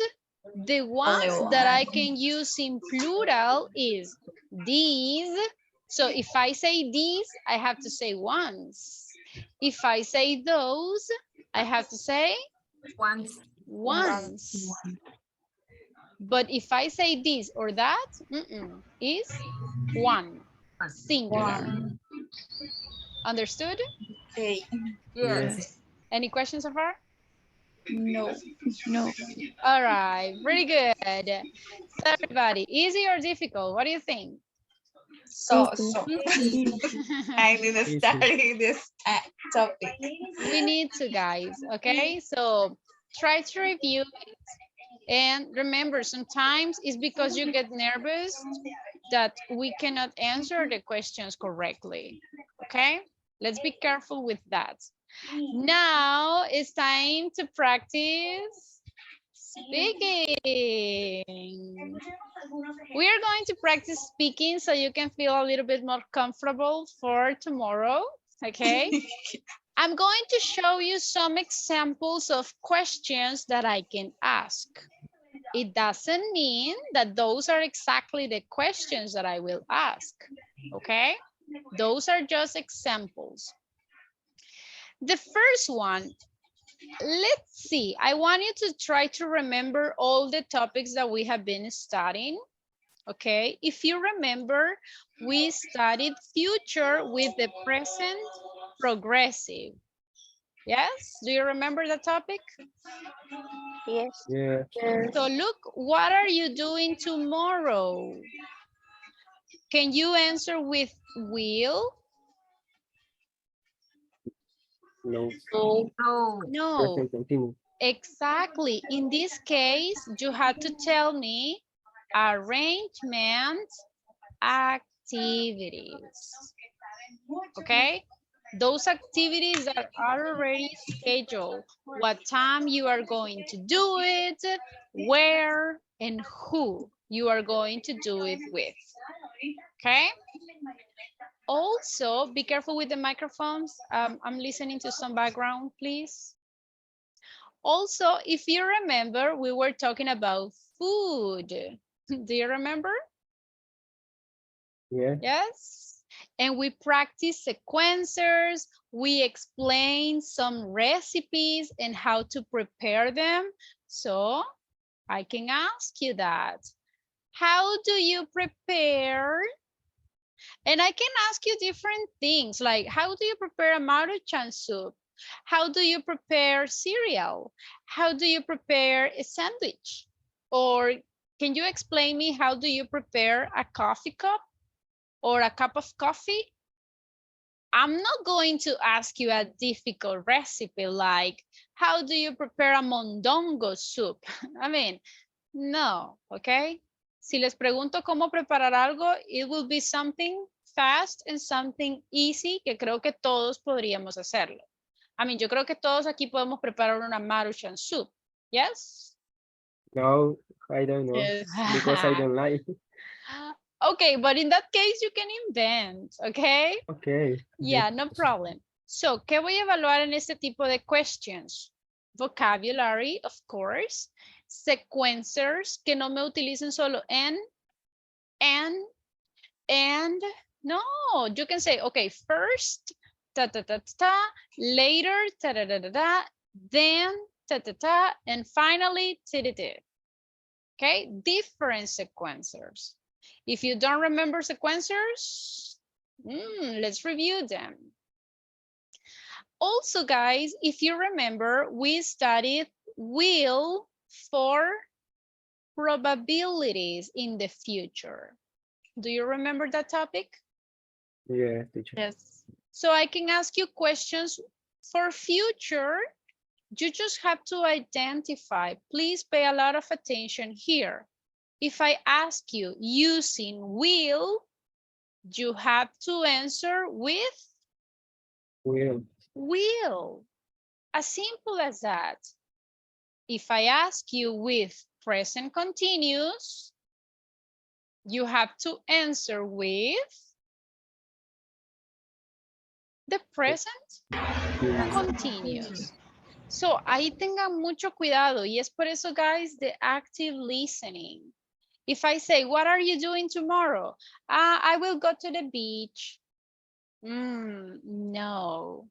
The ones that I can use in plural is these. So if I say these, I have to say ones. If I say those, I have to say Once. ones. But if I say this or that, is one, singular. Understood? Okay. Yes. Any questions so far? No. No. All right, pretty good. So everybody, easy or difficult? What do you think? So, Easy. I didn't Easy. study this topic. We need to, guys, okay? So try to review it. And remember, sometimes it's because you get nervous that we cannot answer the questions correctly, okay? Let's be careful with that. Now it's time to practice speaking. We are going to practice speaking so you can feel a little bit more comfortable for tomorrow, okay? I'm going to show you some examples of questions that I can ask. It doesn't mean that those are exactly the questions that I will ask, okay? Those are just examples. The first one, let's see. I want you to try to remember all the topics that we have been studying, okay? If you remember, we studied future with the present progressive. Yes? Do you remember the topic? Yes. Yeah. So look, what are you doing tomorrow? Can you answer with will? No. No. No, Present continuous. exactly. In this case, you had to tell me arrangement activities. Okay? Those activities that are already scheduled, what time you are going to do it, where, and who you are going to do it with. Okay? Also, be careful with the microphones. I'm listening to some background, please. Also, if you remember, we were talking about food. Do you remember? Yeah. Yes. And we practice sequencers. We explain some recipes and how to prepare them. So I can ask you that. How do you prepare? And I can ask you different things like, how do you prepare a maruchan soup? How do you prepare cereal? How do you prepare a sandwich? Or can you explain me how do you prepare a coffee cup or a cup of coffee? I'm not going to ask you a difficult recipe like, how do you prepare a mondongo soup? I mean, no, okay? Si les pregunto cómo preparar algo, it will be something fast and something easy que creo que todos podríamos hacerlo. I mean, yo creo que todos aquí podemos preparar una maruchan soup. Yes? No, I don't know. Yes. Because I don't like. Okay, but in that case you can invent, okay? Okay. Yeah, no problem. So, ¿qué voy a evaluar en este tipo de questions? Vocabulary, of course. Sequencers, que no me utilicen solo and. No, you can say, okay, first, ta ta ta ta, later, ta da da da da, then, ta ta ta, and finally, ta da da. Okay, different sequencers. If you don't remember sequencers, let's review them. Also, guys, if you remember, we studied will for probabilities in the future. Do you remember that topic? Yeah, teacher. Yes. So I can ask you questions for future. You just have to identify. Please pay a lot of attention here. If I ask you using will, you have to answer with will. As simple as that. If I ask you with present continuous, you have to answer with the present continuous. So, ahí tengan mucho cuidado. Y es por eso, guys, the active listening. If I say, what are you doing tomorrow? I will go to the beach. No.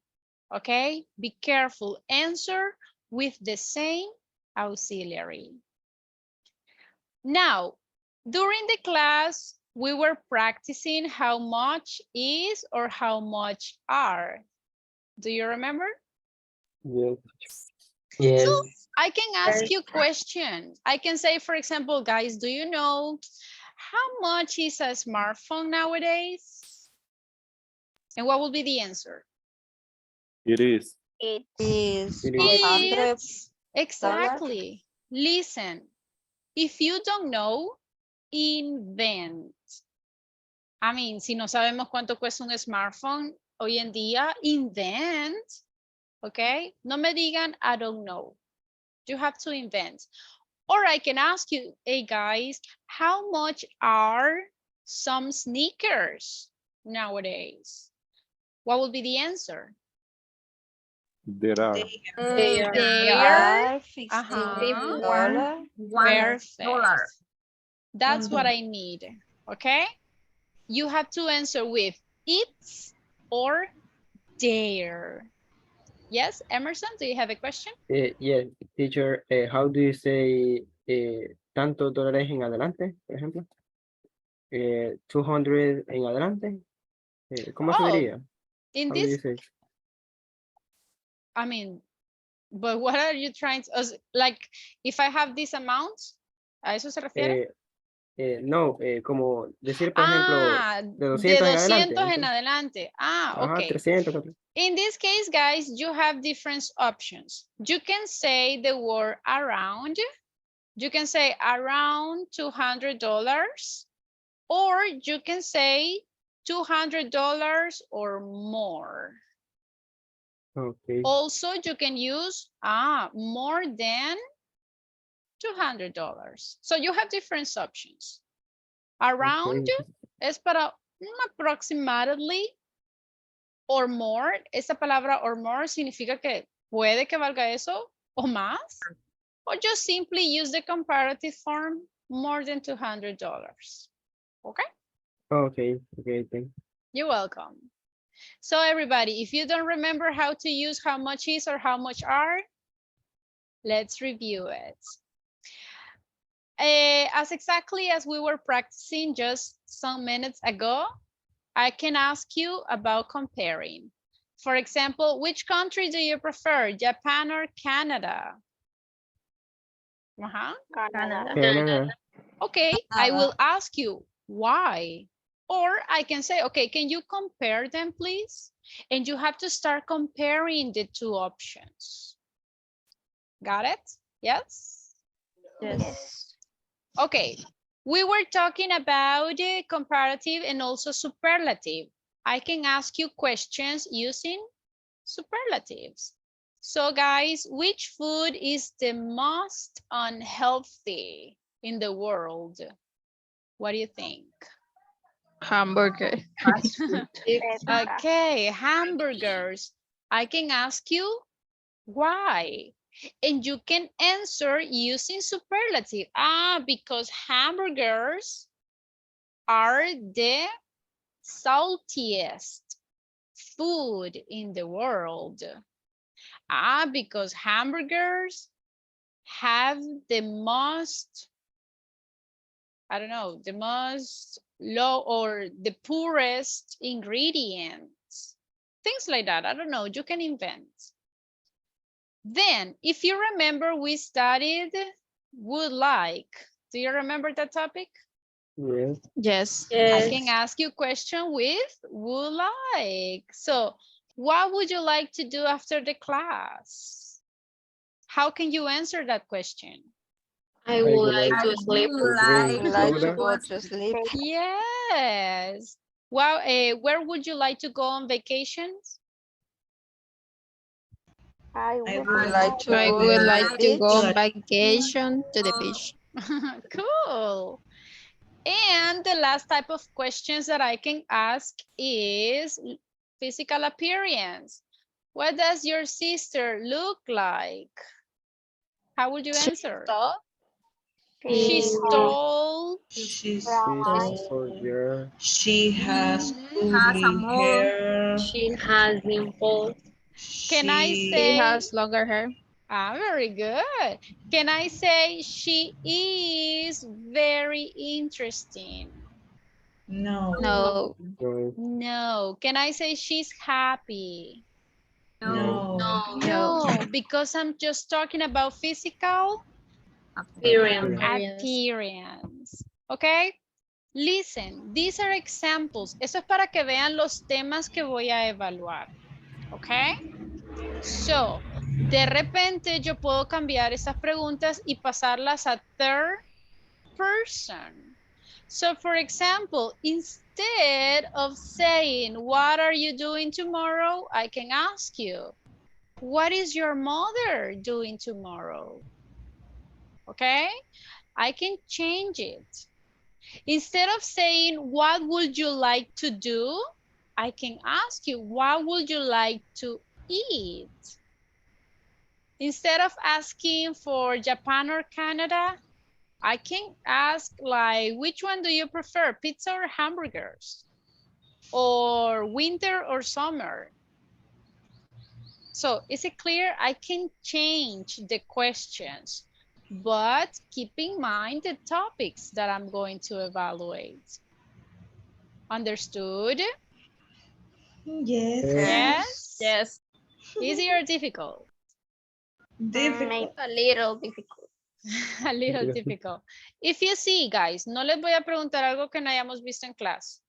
Okay, be careful. Answer with the same auxiliary. Now, during the class, we were practicing how much is or how much are. Do you remember? Yes. So I can ask you questions. I can say, for example, guys, do you know how much is a smartphone nowadays? And what will be the answer? It is. It is It is. $100. Exactly. Listen, if you don't know, invent. I mean, si no sabemos cuánto cuesta un smartphone hoy en día, invent. Okay? No me digan, I don't know. You have to invent. Or I can ask you, hey guys, how much are some sneakers nowadays? What would be the answer? There are. They Are are $15. perfect. That's what I need. Okay? You have to answer with it's or their. Yes, Emerson, do you have a question? Yes, teacher, how do you say tantos dólares en adelante, por ejemplo? 200 en adelante. ¿Cómo se diría? In How do you this, say? I mean, but what are you trying to, like, if I have this amount, ¿a eso se refiere? No, como decir, por ejemplo, de 200 de en adelante. 200 en adelante. Ajá, Okay. 300. 400. In this case, guys, you have different options. You can say the word around. You can say around $200, or you can say $200 or more. Okay. Also, you can use more than $200. So you have different options. Around es para approximately or more. Esa palabra or more significa que puede que valga eso o más. Or just simply use the comparative form, more than $200. Okay? Okay, thank you. You're welcome. So everybody, if you don't remember how to use how much is or how much are, let's review it. As exactly as we were practicing just some minutes ago, I can ask you about comparing. For example, which country do you prefer, Japan or Canada? Canada. Okay, I will ask you why. Or I can say, okay, can you compare them, please? And you have to start comparing the two options. Got it? Yes? Yes. Okay, we were talking about comparative and also superlative. I can ask you questions using superlatives. So guys, which food is the most unhealthy in the world? What do you think? Hamburger. Okay, hamburgers. I can ask you why. And you can answer using superlative. Because hamburgers are the saltiest food in the world. Because hamburgers have the most, I don't know, the most low or the poorest ingredients. Things like that. I don't know. You can invent. Then, if you remember, we studied would like. Do you remember that topic? Yes. Yes. I can ask you a question with would like. So, what would you like to do after the class? How can you answer that question? I would like to sleep. Like to go to sleep. Yes. Well, where would you like to go on vacations? I would like to I go would to like the to go beach. on vacation to the beach. Cool. And the last type of questions that I can ask is physical appearance. What does your sister look like? How would you answer? She's tall. She's Oh, yeah. she has Has a curly mole. hair. She has dimples. Can I She She say, has longer hair. very good. Can I say she is very interesting? no No. No. No. Can I say she's happy? No. no No. No, because I'm just talking about physical Appearance. appearance. Okay? Listen, these are examples. Eso es para que vean los temas que voy a evaluar. Okay? So, de repente yo puedo cambiar estas preguntas y pasarlas a third person. So, for example, instead of saying, what are you doing tomorrow? I can ask you, what is your mother doing tomorrow? Okay? I can change it. Instead of saying, what would you like to do? I can ask you, what would you like to eat? Instead of asking for Japan or Canada, I can ask like, which one do you prefer, pizza or hamburgers? Or winter or summer? So is it clear? I can change the questions, but keep in mind the topics that I'm going to evaluate. Understood? yes Yes? Yes. Easy or difficult? difficult A little difficult. A little difficult. If you see, guys, no les voy a preguntar algo que no hayamos visto en clase.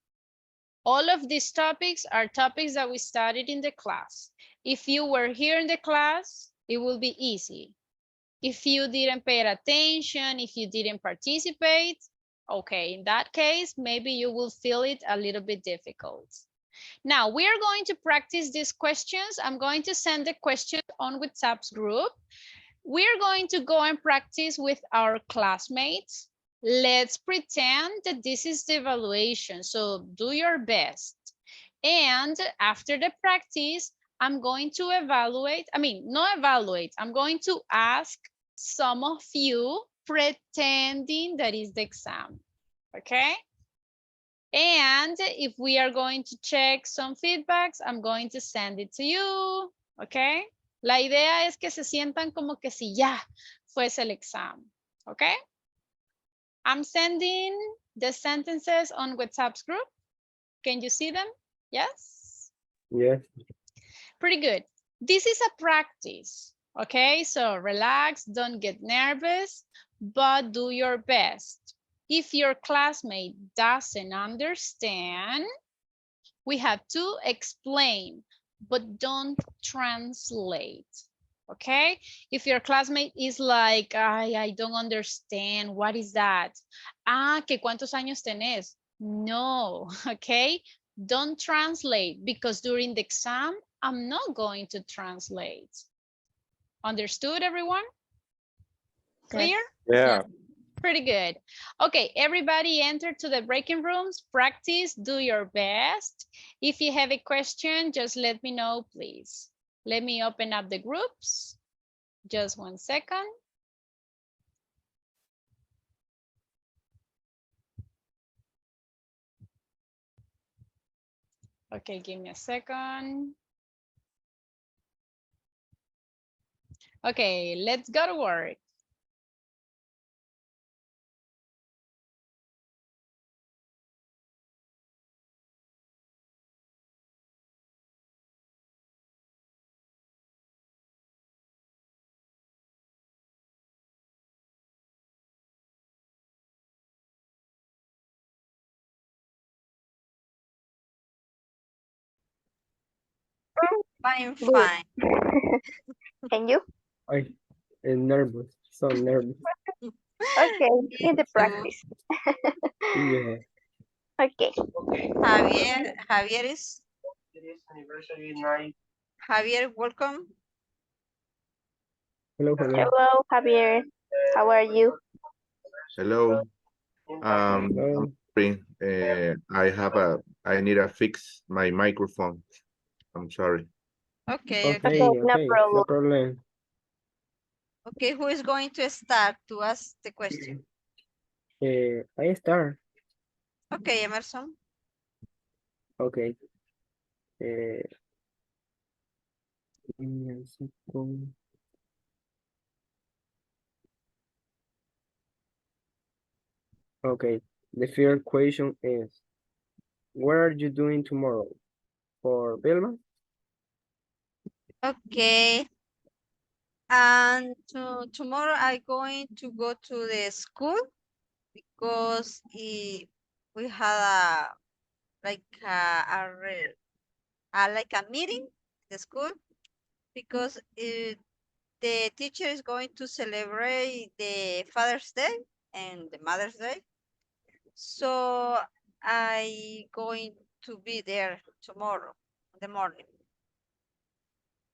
All of these topics are topics that we studied in the class. If you were here in the class, it will be easy. If you didn't pay attention, if you didn't participate, okay, in that case, maybe you will feel it a little bit difficult. Now, we are going to practice these questions. I'm going to send the questions on WhatsApp's group. We're going to go and practice with our classmates. Let's pretend that this is the evaluation. So do your best. And after the practice, I'm going to evaluate, not evaluate, I'm going to ask some of you pretending that is the exam, okay? And if we are going to check some feedbacks, I'm going to send it to you, okay? La idea es que se sientan como que si ya fuese el exam, okay? I'm sending the sentences on WhatsApp's group. Can you see them? Yes? Yes. Pretty good. This is a practice, okay? So relax, don't get nervous, but do your best. If your classmate doesn't understand, we have to explain, but don't translate, okay? If your classmate is like, I don't understand, what is that? ¿Que cuántos años tenés? No, okay? Don't translate because during the exam, I'm not going to translate. Understood, everyone? Clear? Yeah. Pretty good. Okay, everybody enter to the breaking rooms, practice, do your best. If you have a question, just let me know, please. Let me open up the groups. Just 1 second. Okay, give me a second. Okay, let's go to work. Fine, Good. fine. And you? I'm nervous. So nervous. Okay, in the practice. Yeah. Okay. Javier is, Javier, welcome. Hello, hello. Hello, Javier. How are you? Hello. Hello. I'm sorry. I need to fix my microphone. I'm sorry. Okay, Okay, okay. no Okay, no problem. problem. Okay, who is going to start to ask the question? I start. Okay, Emerson. Okay. Uh, give me a second. Okay. The first question is, what are you doing tomorrow? For Vilma? Okay. And tomorrow I'm going to go to the school because we had a like like a meeting in the school because the teacher is going to celebrate the Father's Day and the Mother's Day. So I going to be there tomorrow in the morning.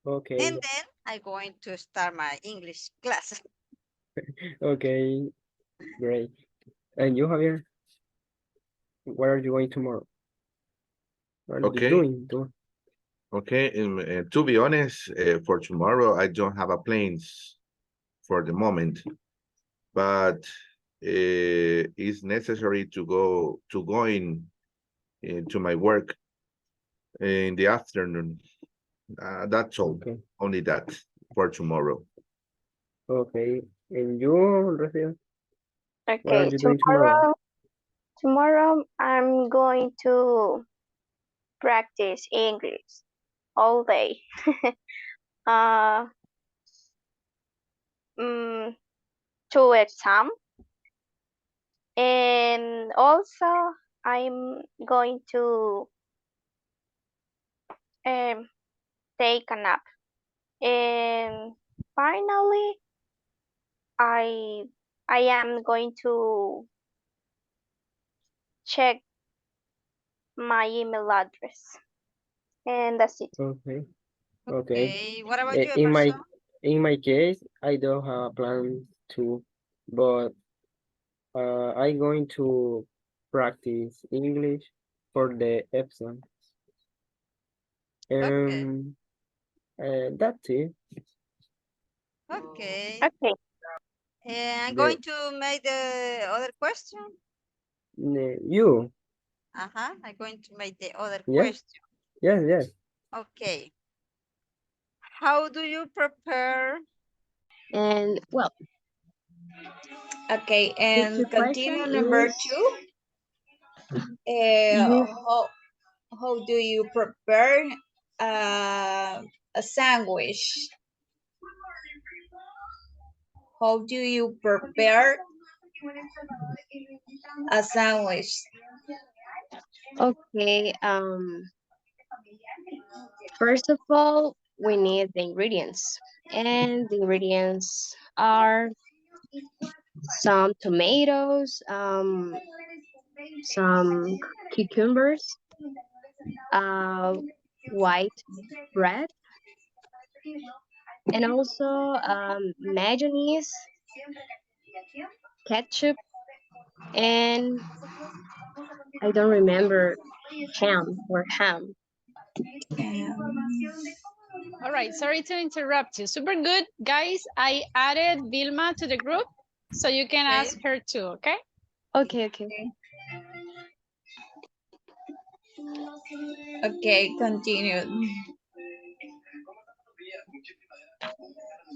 Okay. And then I'm going to start my English class. Okay, great. And you, Javier? Where are you going tomorrow? What are you Okay. doing? Okay. To be honest, for tomorrow, I don't have a plans for the moment, but it's necessary to go into my work in the afternoon. That's all. Okay. Only that for tomorrow. Okay. And you, Rocío? What are Okay, you doing tomorrow? tomorrow I'm going to practice English all day. uh, mm, Two exam, and also I'm going to um, take a nap. And finally, I I am going to check my email address, and that's it. Okay. Okay. Okay, what about you, In Emerson? my case, I don't have a plan to, but I'm going to practice English for the exam. Okay, That's it. okay. Okay. And I'm The going to make the other question. you, I'm going to make the other yes, question. yes. Okay. How do you prepare? And well, Okay, the and two question continue number is 2. you How do you prepare a sandwich? How do you prepare a sandwich? okay. First of all, we need the ingredients, and the ingredients are some tomatoes, some cucumbers, uh, white bread, and also mayonnaise, ketchup, and I don't remember ham. All right, sorry to interrupt you. Super good, guys. I added Vilma to the group, so you can Okay. ask her too, okay? Okay. Okay, continue.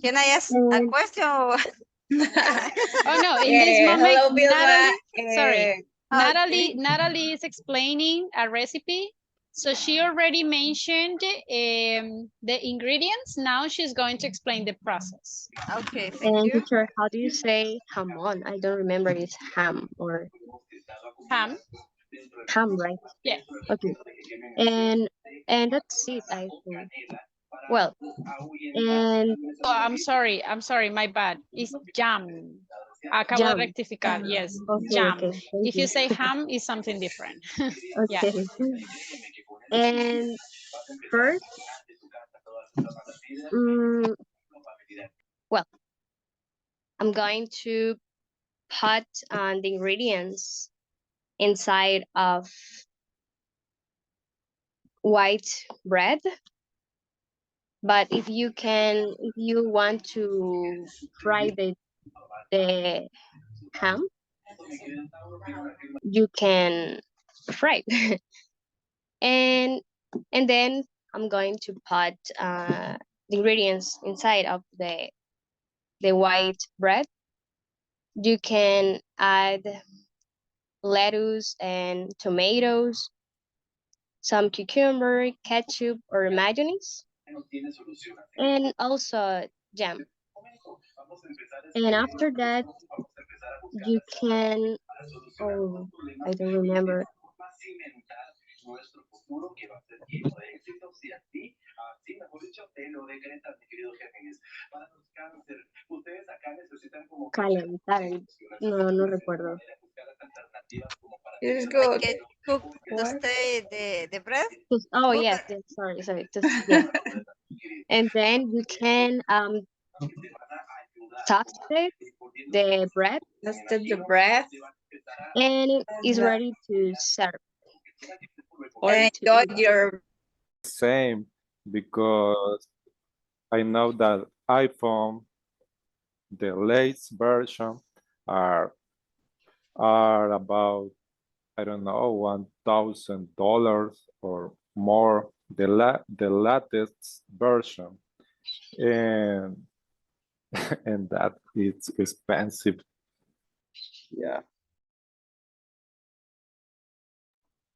Can I ask a And question? Oh no, in this moment, Hello, Vilma. Natalie is explaining a recipe. So she already mentioned the ingredients. Now she's going to explain the process. Okay, thank you. teacher, how do you say jamon? I don't remember. It's ham or Ham. ham, right? Yeah. Okay. And that's it, I think. Well, and Oh, I'm sorry, my bad. It's jam. Acabo de jam. rectificar. Yes, Okay. jam. Thank If you you. say ham, it's something different. Yeah. Okay. And first, mm, well, I'm going to put the ingredients inside of white bread But if you want to fry the ham, you can fry. and and then I'm going to put the ingredients inside of the white bread. You can add lettuce and tomatoes, some cucumber, ketchup, or mayonnaise, and also jam. And after that, you can, oh, I don't remember, calentar. No, no recuerdo. It is Like good. cook to What? stay the bread. Oh Cook yes, yes, sorry, just yes. And then you can toast it, the bread, Toasted the bread and it is and ready to serve or to enjoy eat. your. Same, because I know that iPhone, the latest version, are about, I don't know, $1,000 or more. The latest version, and and that it's expensive. Yeah.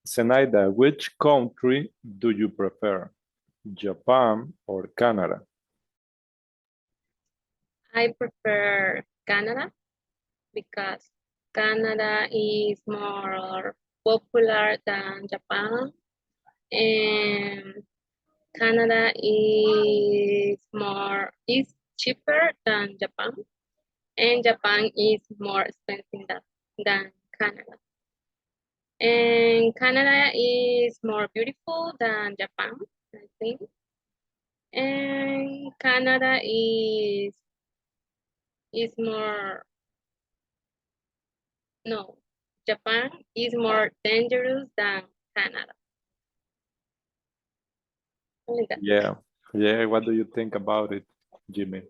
Zenaida, which country do you prefer, Japan or Canada? I prefer Canada because Canada is more popular than Japan, and Canada is cheaper than Japan, and Japan is more expensive than Canada. And Canada is more beautiful than Japan, I think. And Canada is more, no, Japan is more dangerous than Canada. Only that. Yeah, yeah. What do you think about it, Jimmy?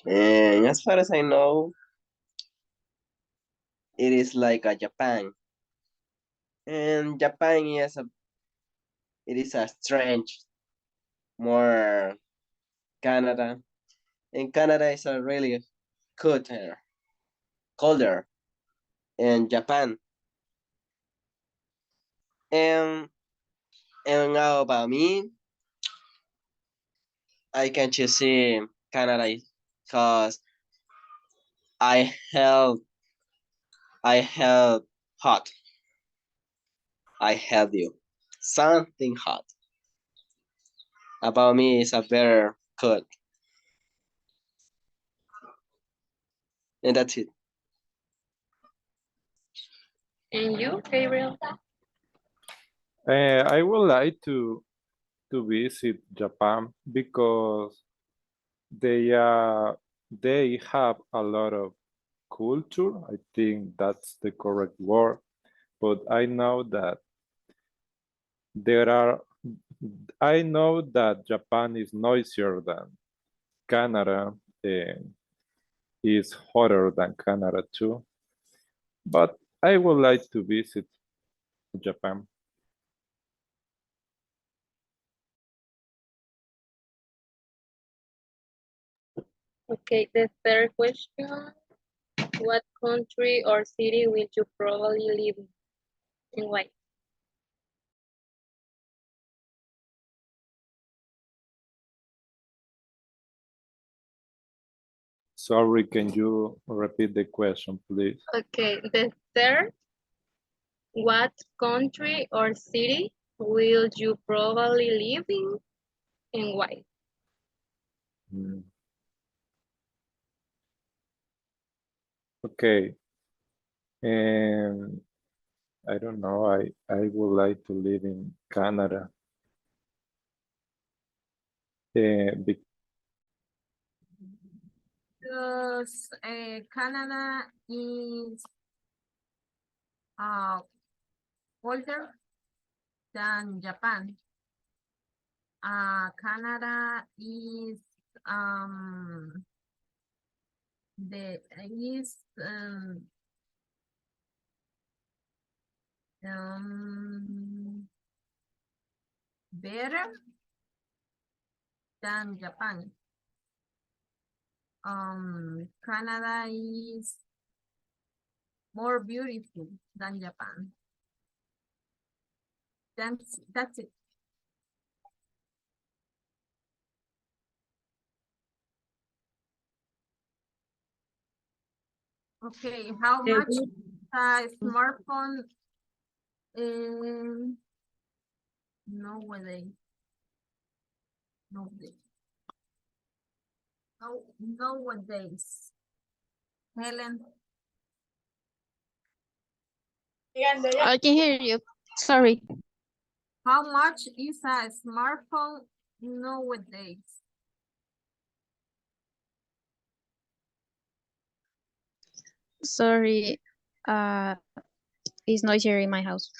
And as far as I know, it is like a Japan. And Japan is a strange, more Canada. And Canada is a really colder in Japan. And and now about me, I can just see Canada because I held hot. I held you. Something hot. About me is a better cook. And that's it. And you, Gabriel? I would like to visit Japan because they have a lot of culture. I think that's the correct word. But there are I know that Japan is noisier than Canada and is hotter than Canada too. But I would like to visit Japan. Okay, the third question. What country or city will you probably live in and why? Sorry, can you repeat the question, please? Okay, the third, what country or city will you probably live in and why? Mm. Okay. And I don't know, I would like to live in Canada. Because Because Canada is older than Japan. Canada is the is better than Japan. Canada is more beautiful than Japan. That's it. Okay, how much a smartphone nowadays? Nowadays. Helen, I can hear you. Sorry. how much is a smartphone nowadays? Sorry. It's noisier in my house.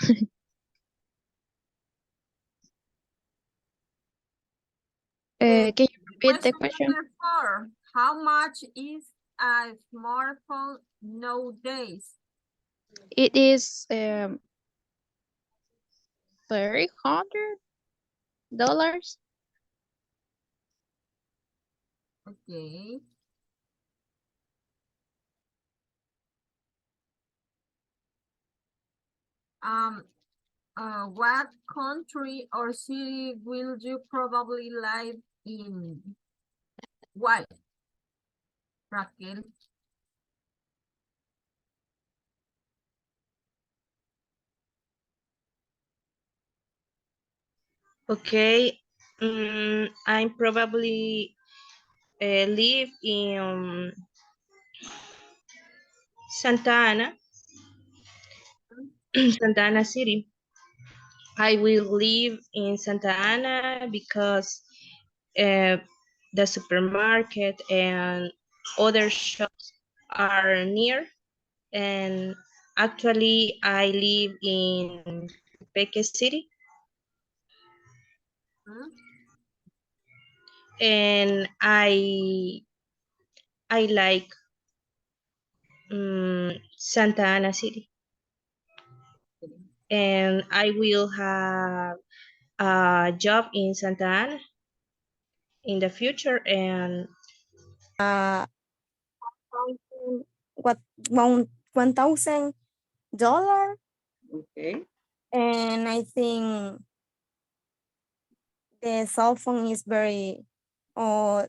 Can you repeat the question? Number 4. How much is a smartphone nowadays? It is $300. Okay. What country or city will you probably live in? Why? Raquel. Okay, I probably live in Santa Ana, Santa Ana City. I will live in Santa Ana because uh, the supermarket and other shops are near. And actually, I live in Peque City. And I like Santa Ana City. And I will have a job in Santa Ana in the future. And what $1,000. Okay. And I think the cell phone is very or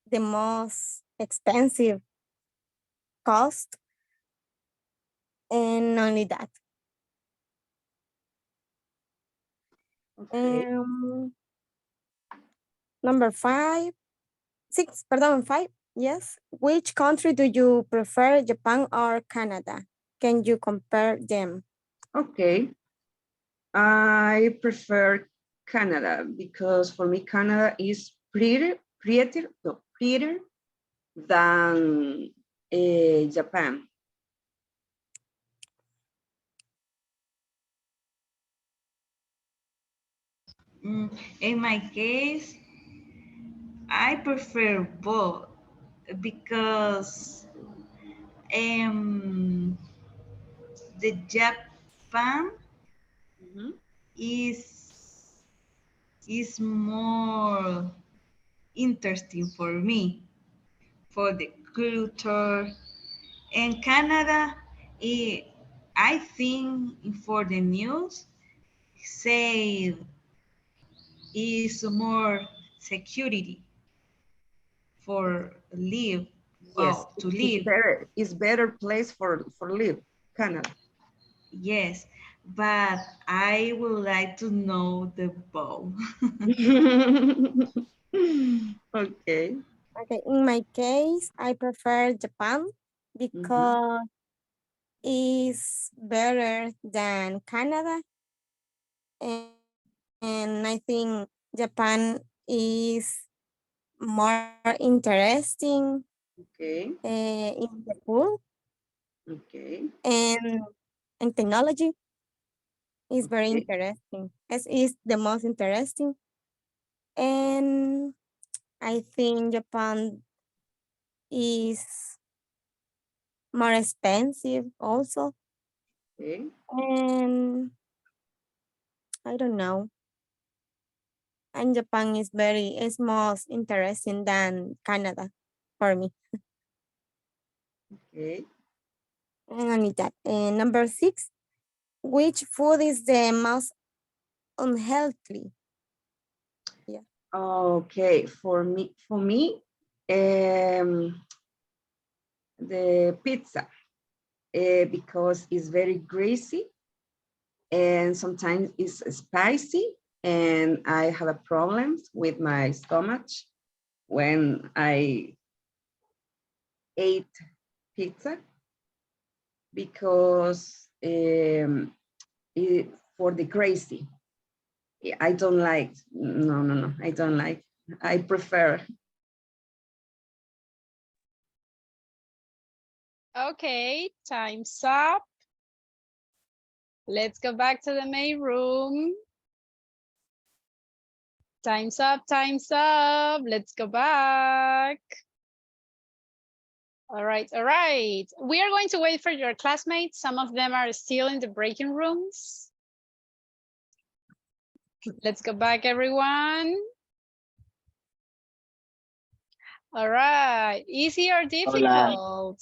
the most expensive cost. And only that. Okay. Number 5. 6, pardon, 5. Yes. Which country do you prefer, Japan or Canada? Can you compare them? Okay. I prefer Canada because for me Canada is prettier than Japan. In my case, I prefer both because the Japan is more interesting for me, for the culture. And Canada, I think for the news, say is more security for live. Yes, To it's live. better. It's better place for live, Canada. Yes, but I would like to know the bow. Okay. Okay, in my case, I prefer Japan because it's better than Canada. And I think Japan is more interesting in the food Okay. and technology. It's very Okay. interesting. It's the most interesting. And I think Japan is more expensive also. Okay. And I don't know. And Japan is most interesting than Canada for me. Okay. And only that. And number 6, which food is the most unhealthy? Yeah. Okay. For me, the pizza, because it's very greasy and sometimes it's spicy, and I have a problems with my stomach when I ate pizza, because for the crazy, I don't like. No, I don't like. I prefer. Okay, time's up. Let's go back to the main room. Time's up, time's up. Let's go back. All right, all right. We are going to wait for your classmates. Some of them are still in the breaking rooms. Let's go back, everyone. All right, easy or difficult?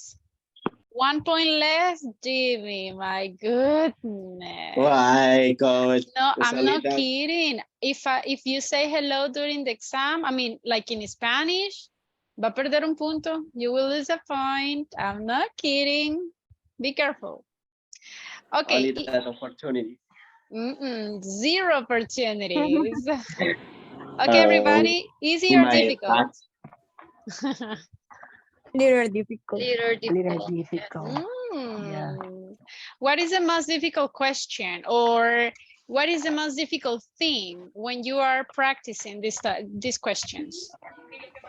1 point less, Jimmy, my goodness. Why, coach? No, I'm not Solita? kidding. If you say hello during the exam, I mean, like in Spanish, va a perder un punto. You will lose a point. I'm not kidding. Be careful. Okay. Only that opportunity. 0 opportunities. Okay, Oh, everybody, easy in or my difficult? Little difficult. Little A little difficult. difficult. Yeah. What is the most difficult question, or what is the most difficult thing when you are practicing these questions?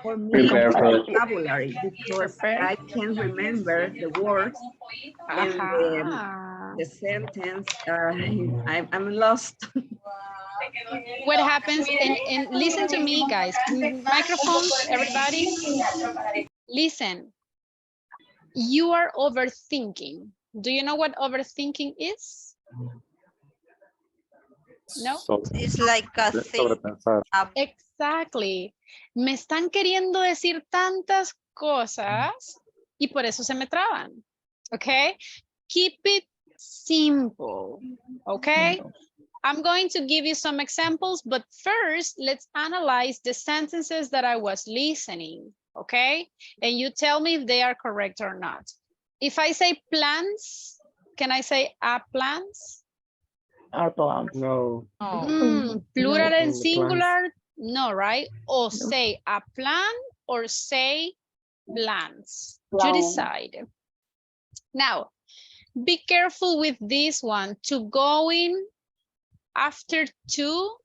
For me, Prepare the for vocabulary, because I can remember the words and the sentence. I'm lost. What happens, and listen to me, guys. Microphones, everybody. Listen. You are overthinking. Do you know what overthinking is? No? It's like a thing. Sobrepensar. Exactly. Me están queriendo decir tantas cosas y por eso se me traban. Okay? Keep it simple. Okay? I'm going to give you some examples, but first let's analyze the sentences that I was listening. Okay? And you tell me if they are correct or not. If I say plans, can I say a plans? Our plans. No. Plural and Plans. singular? No, right? Or say a plan or say plans. You decide. Now, be careful with this one. To go in after to.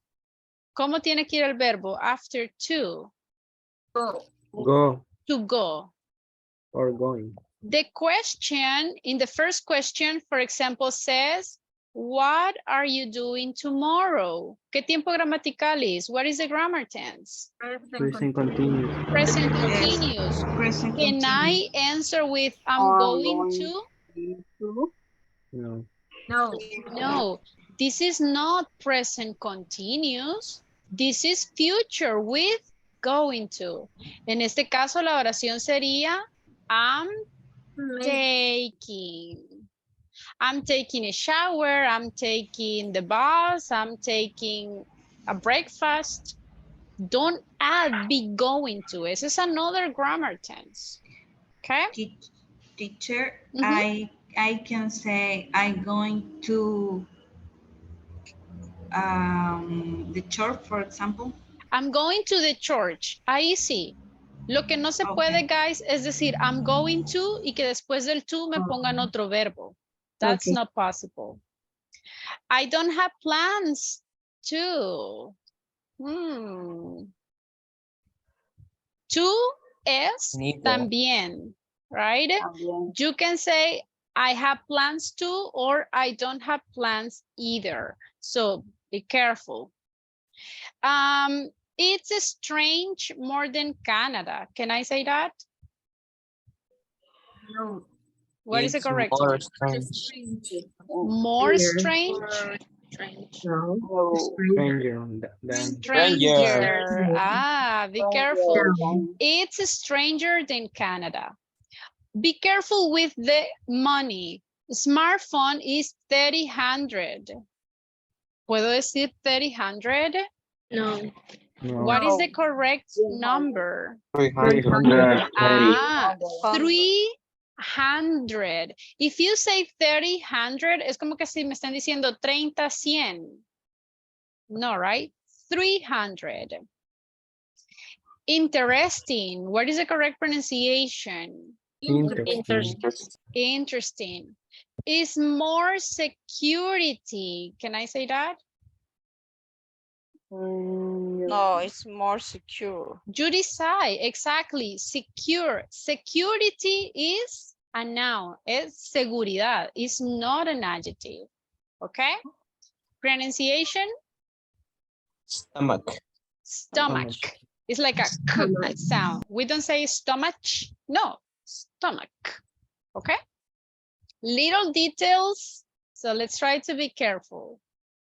¿Cómo tiene que ir el verbo? After to. Go To go. or going. The question, in the first question, for example, says, what are you doing tomorrow? ¿Qué tiempo gramatical is? What is the grammar tense? Present continuous. Present continuous. Present Can I answer with I'm going to? No. No. No, this is not present continuous. This is future with going to. En este caso, la oración sería I'm taking. I'm taking a shower, I'm taking the bus, I'm taking a breakfast. Don't add be going to. This is another grammar tense. Okay? Teacher, I can say I'm going to the church, for example. I'm going to the church. Ahí sí. Lo que no se puede, guys, es decir, I'm going to y que después del to me pongan otro verbo. That's not possible. I don't have plans to. To es Neither. también, right? You can say, I have plans to, or I don't have plans either. So be careful. It's strange more than Canada. Can I say that? No. What is the It's correct more one? strange. More strange? No. Stranger than Stranger. Ah, be careful. It's stranger than Canada. Be careful with the money. Smartphone is 3000. ¿Puedo decir 3000? No. What is the correct number? 300. Ah, 300. If you say 3000, es como que si me están diciendo 30, 100. No, right? 300. Interesting. What is the correct pronunciation? interesting. Interesting. Is more security. Can I say that? No, it's more secure. You decide. Exactly. Secure. Security is a noun. Es seguridad. It's not an adjective. Okay? Pronunciation? Stomach. Stomach. It's like a k sound. We don't say stomach. No, stomach. Okay? Little details. So let's try to be careful.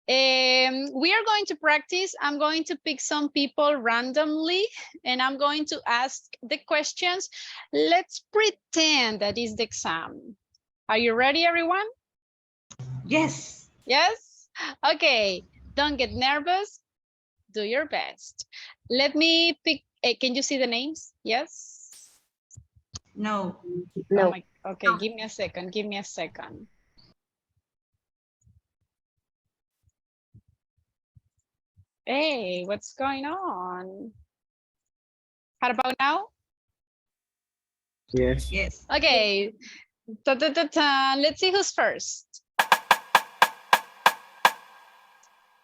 We are going to practice. I'm going to pick some people randomly and I'm going to ask the questions. Let's pretend that is the exam. Are you ready, everyone? Yes. Yes? Okay, don't get nervous. Do your best. Let me pick, can you see the names? Yes? No. No. Oh okay, give me a second, give me a second. Hey, what's going on? How about now? Yes. Yes. Okay, let's see who's first.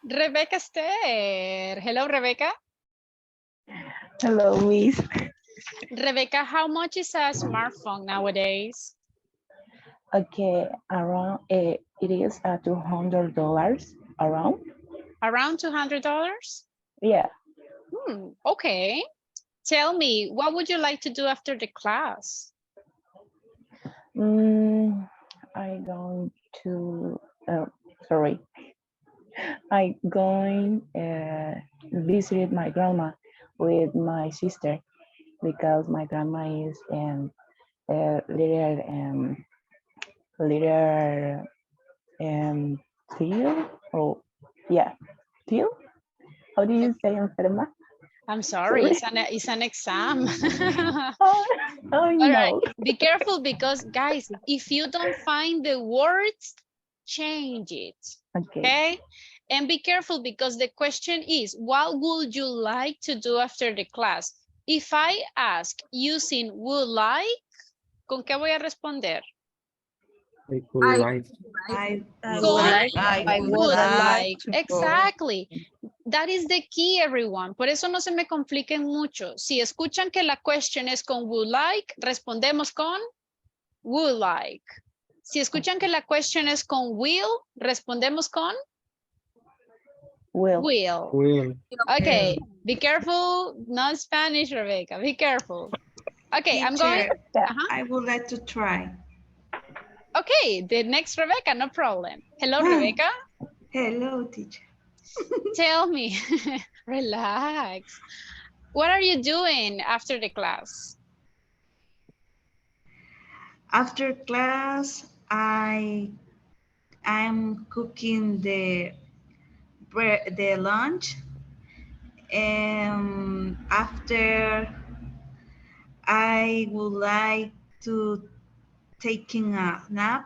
Rebecca Esther. Hello, Rebecca. Hello, Miss. Rebecca, how much is a smartphone nowadays? Okay, around it is $200 around. Around $200? Yeah. Okay. Tell me, what would you like to do after the class? I going to sorry. I going visit my grandma with my sister because my grandma is little Teal? Oh, yeah. Teal? How do you say enferma? I'm sorry, it's an exam. All no. right, be careful because guys, if you don't find the words, change it. Okay? And be careful because the question is, what would you like to do after the class? If I ask using would like, ¿con qué voy a responder? I would like. I Would like. to go. Exactly. That is the key, everyone. Por eso no se me compliquen mucho. Si escuchan que la question es con would like, respondemos con would like. Si escuchan que la question es con will, respondemos con will. Will. Okay, be careful. Not Spanish, Rebecca. Be careful. Okay, I'm going. I would like to try. Okay, the next Rebecca, no problem. Hello, Rebecca. Hello, teacher. Tell me, relax. What are you doing after the class? After class, I'm cooking the lunch, and after I would like to taking a nap.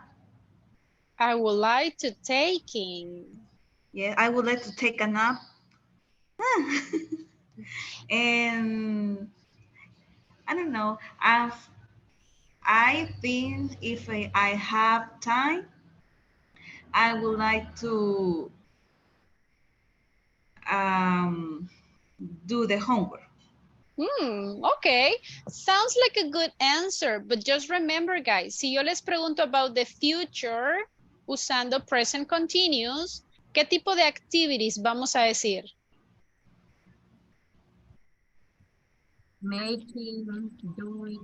I would like to taking. Yeah, I would like to take a nap. And I don't know. I think if I have time, I would like to do the homework. Okay, sounds like a good answer, but just remember, guys, si yo les pregunto about the future usando present continuous, ¿qué tipo de activities vamos a decir? Making, doing,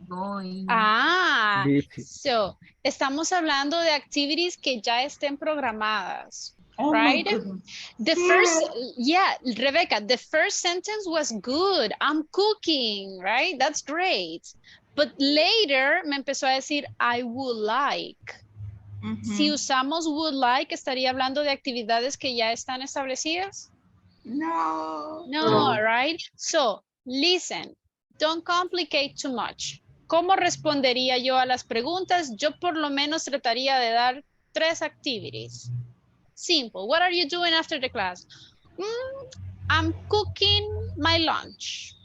going. Ah, Busy. so estamos hablando de activities que ya estén programadas, Oh my right? goodness. The first, yeah, Rebecca, the first sentence was good. I'm cooking, right? That's great. But later me empezó a decir, I would like. Si usamos would like, ¿estaría hablando de actividades que ya están establecidas? No. No, right? So, listen, don't complicate too much. ¿Cómo respondería yo a las preguntas? Yo por lo menos trataría de dar 3 activities. Simple. What are you doing after the class? I'm cooking my lunch.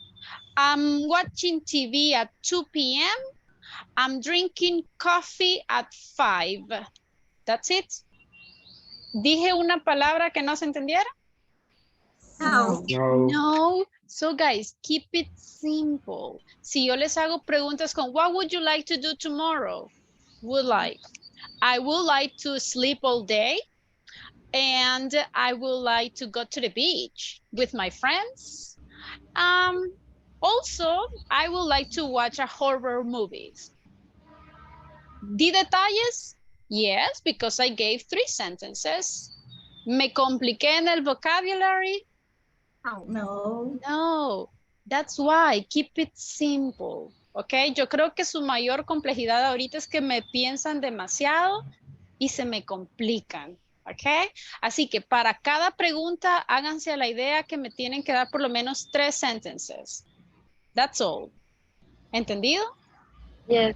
I'm watching TV at 2 p.m. I'm drinking coffee at 5. That's it. ¿Dije una palabra que no se entendiera? No. No. So guys, keep it simple. Si yo les hago preguntas con what would you like to do tomorrow? Would like. I would like to sleep all day. And I would like to go to the beach with my friends. Also, I would like to watch a horror movies. ¿Di detalles? Yes, because I gave 3 sentences. ¿Me compliqué en el vocabulary? No. No, that's why, keep it simple, ¿ok? Yo creo que su mayor complejidad ahorita es que me piensan demasiado y se me complican, ¿ok? Así que para cada pregunta, háganse a la idea que me tienen que dar por lo menos 3 sentences. That's all. ¿Entendido? Yes.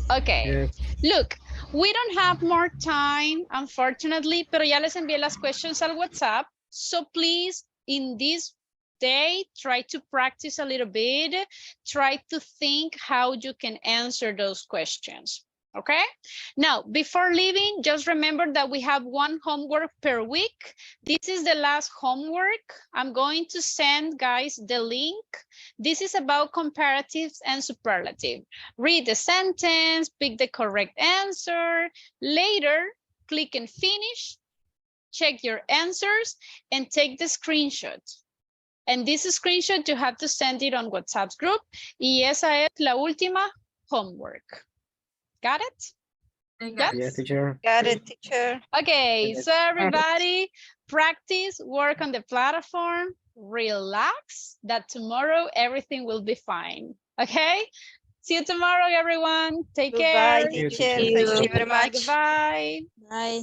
Okay, Yes. look, we don't have more time, unfortunately, pero ya les envié las questions al WhatsApp. So please, in this day, try to practice a little bit. Try to think how you can answer those questions. Okay, now before leaving, just remember that we have 1 homework per week. This is the last homework. I'm going to send guys the link. This is about comparatives and superlative. Read the sentence, pick the correct answer. Later, click and finish, check your answers, and take the screenshot. And this screenshot, you have to send it on WhatsApp group. Y esa es la última homework. Got it? Yes, teacher. Got it, teacher. Okay, Yes. so everybody practice, work on the platform, relax, that tomorrow everything will be fine. Okay? See you tomorrow, everyone. Take Goodbye, care. teacher. teacher. Thank you very Goodbye, much. goodbye. Bye.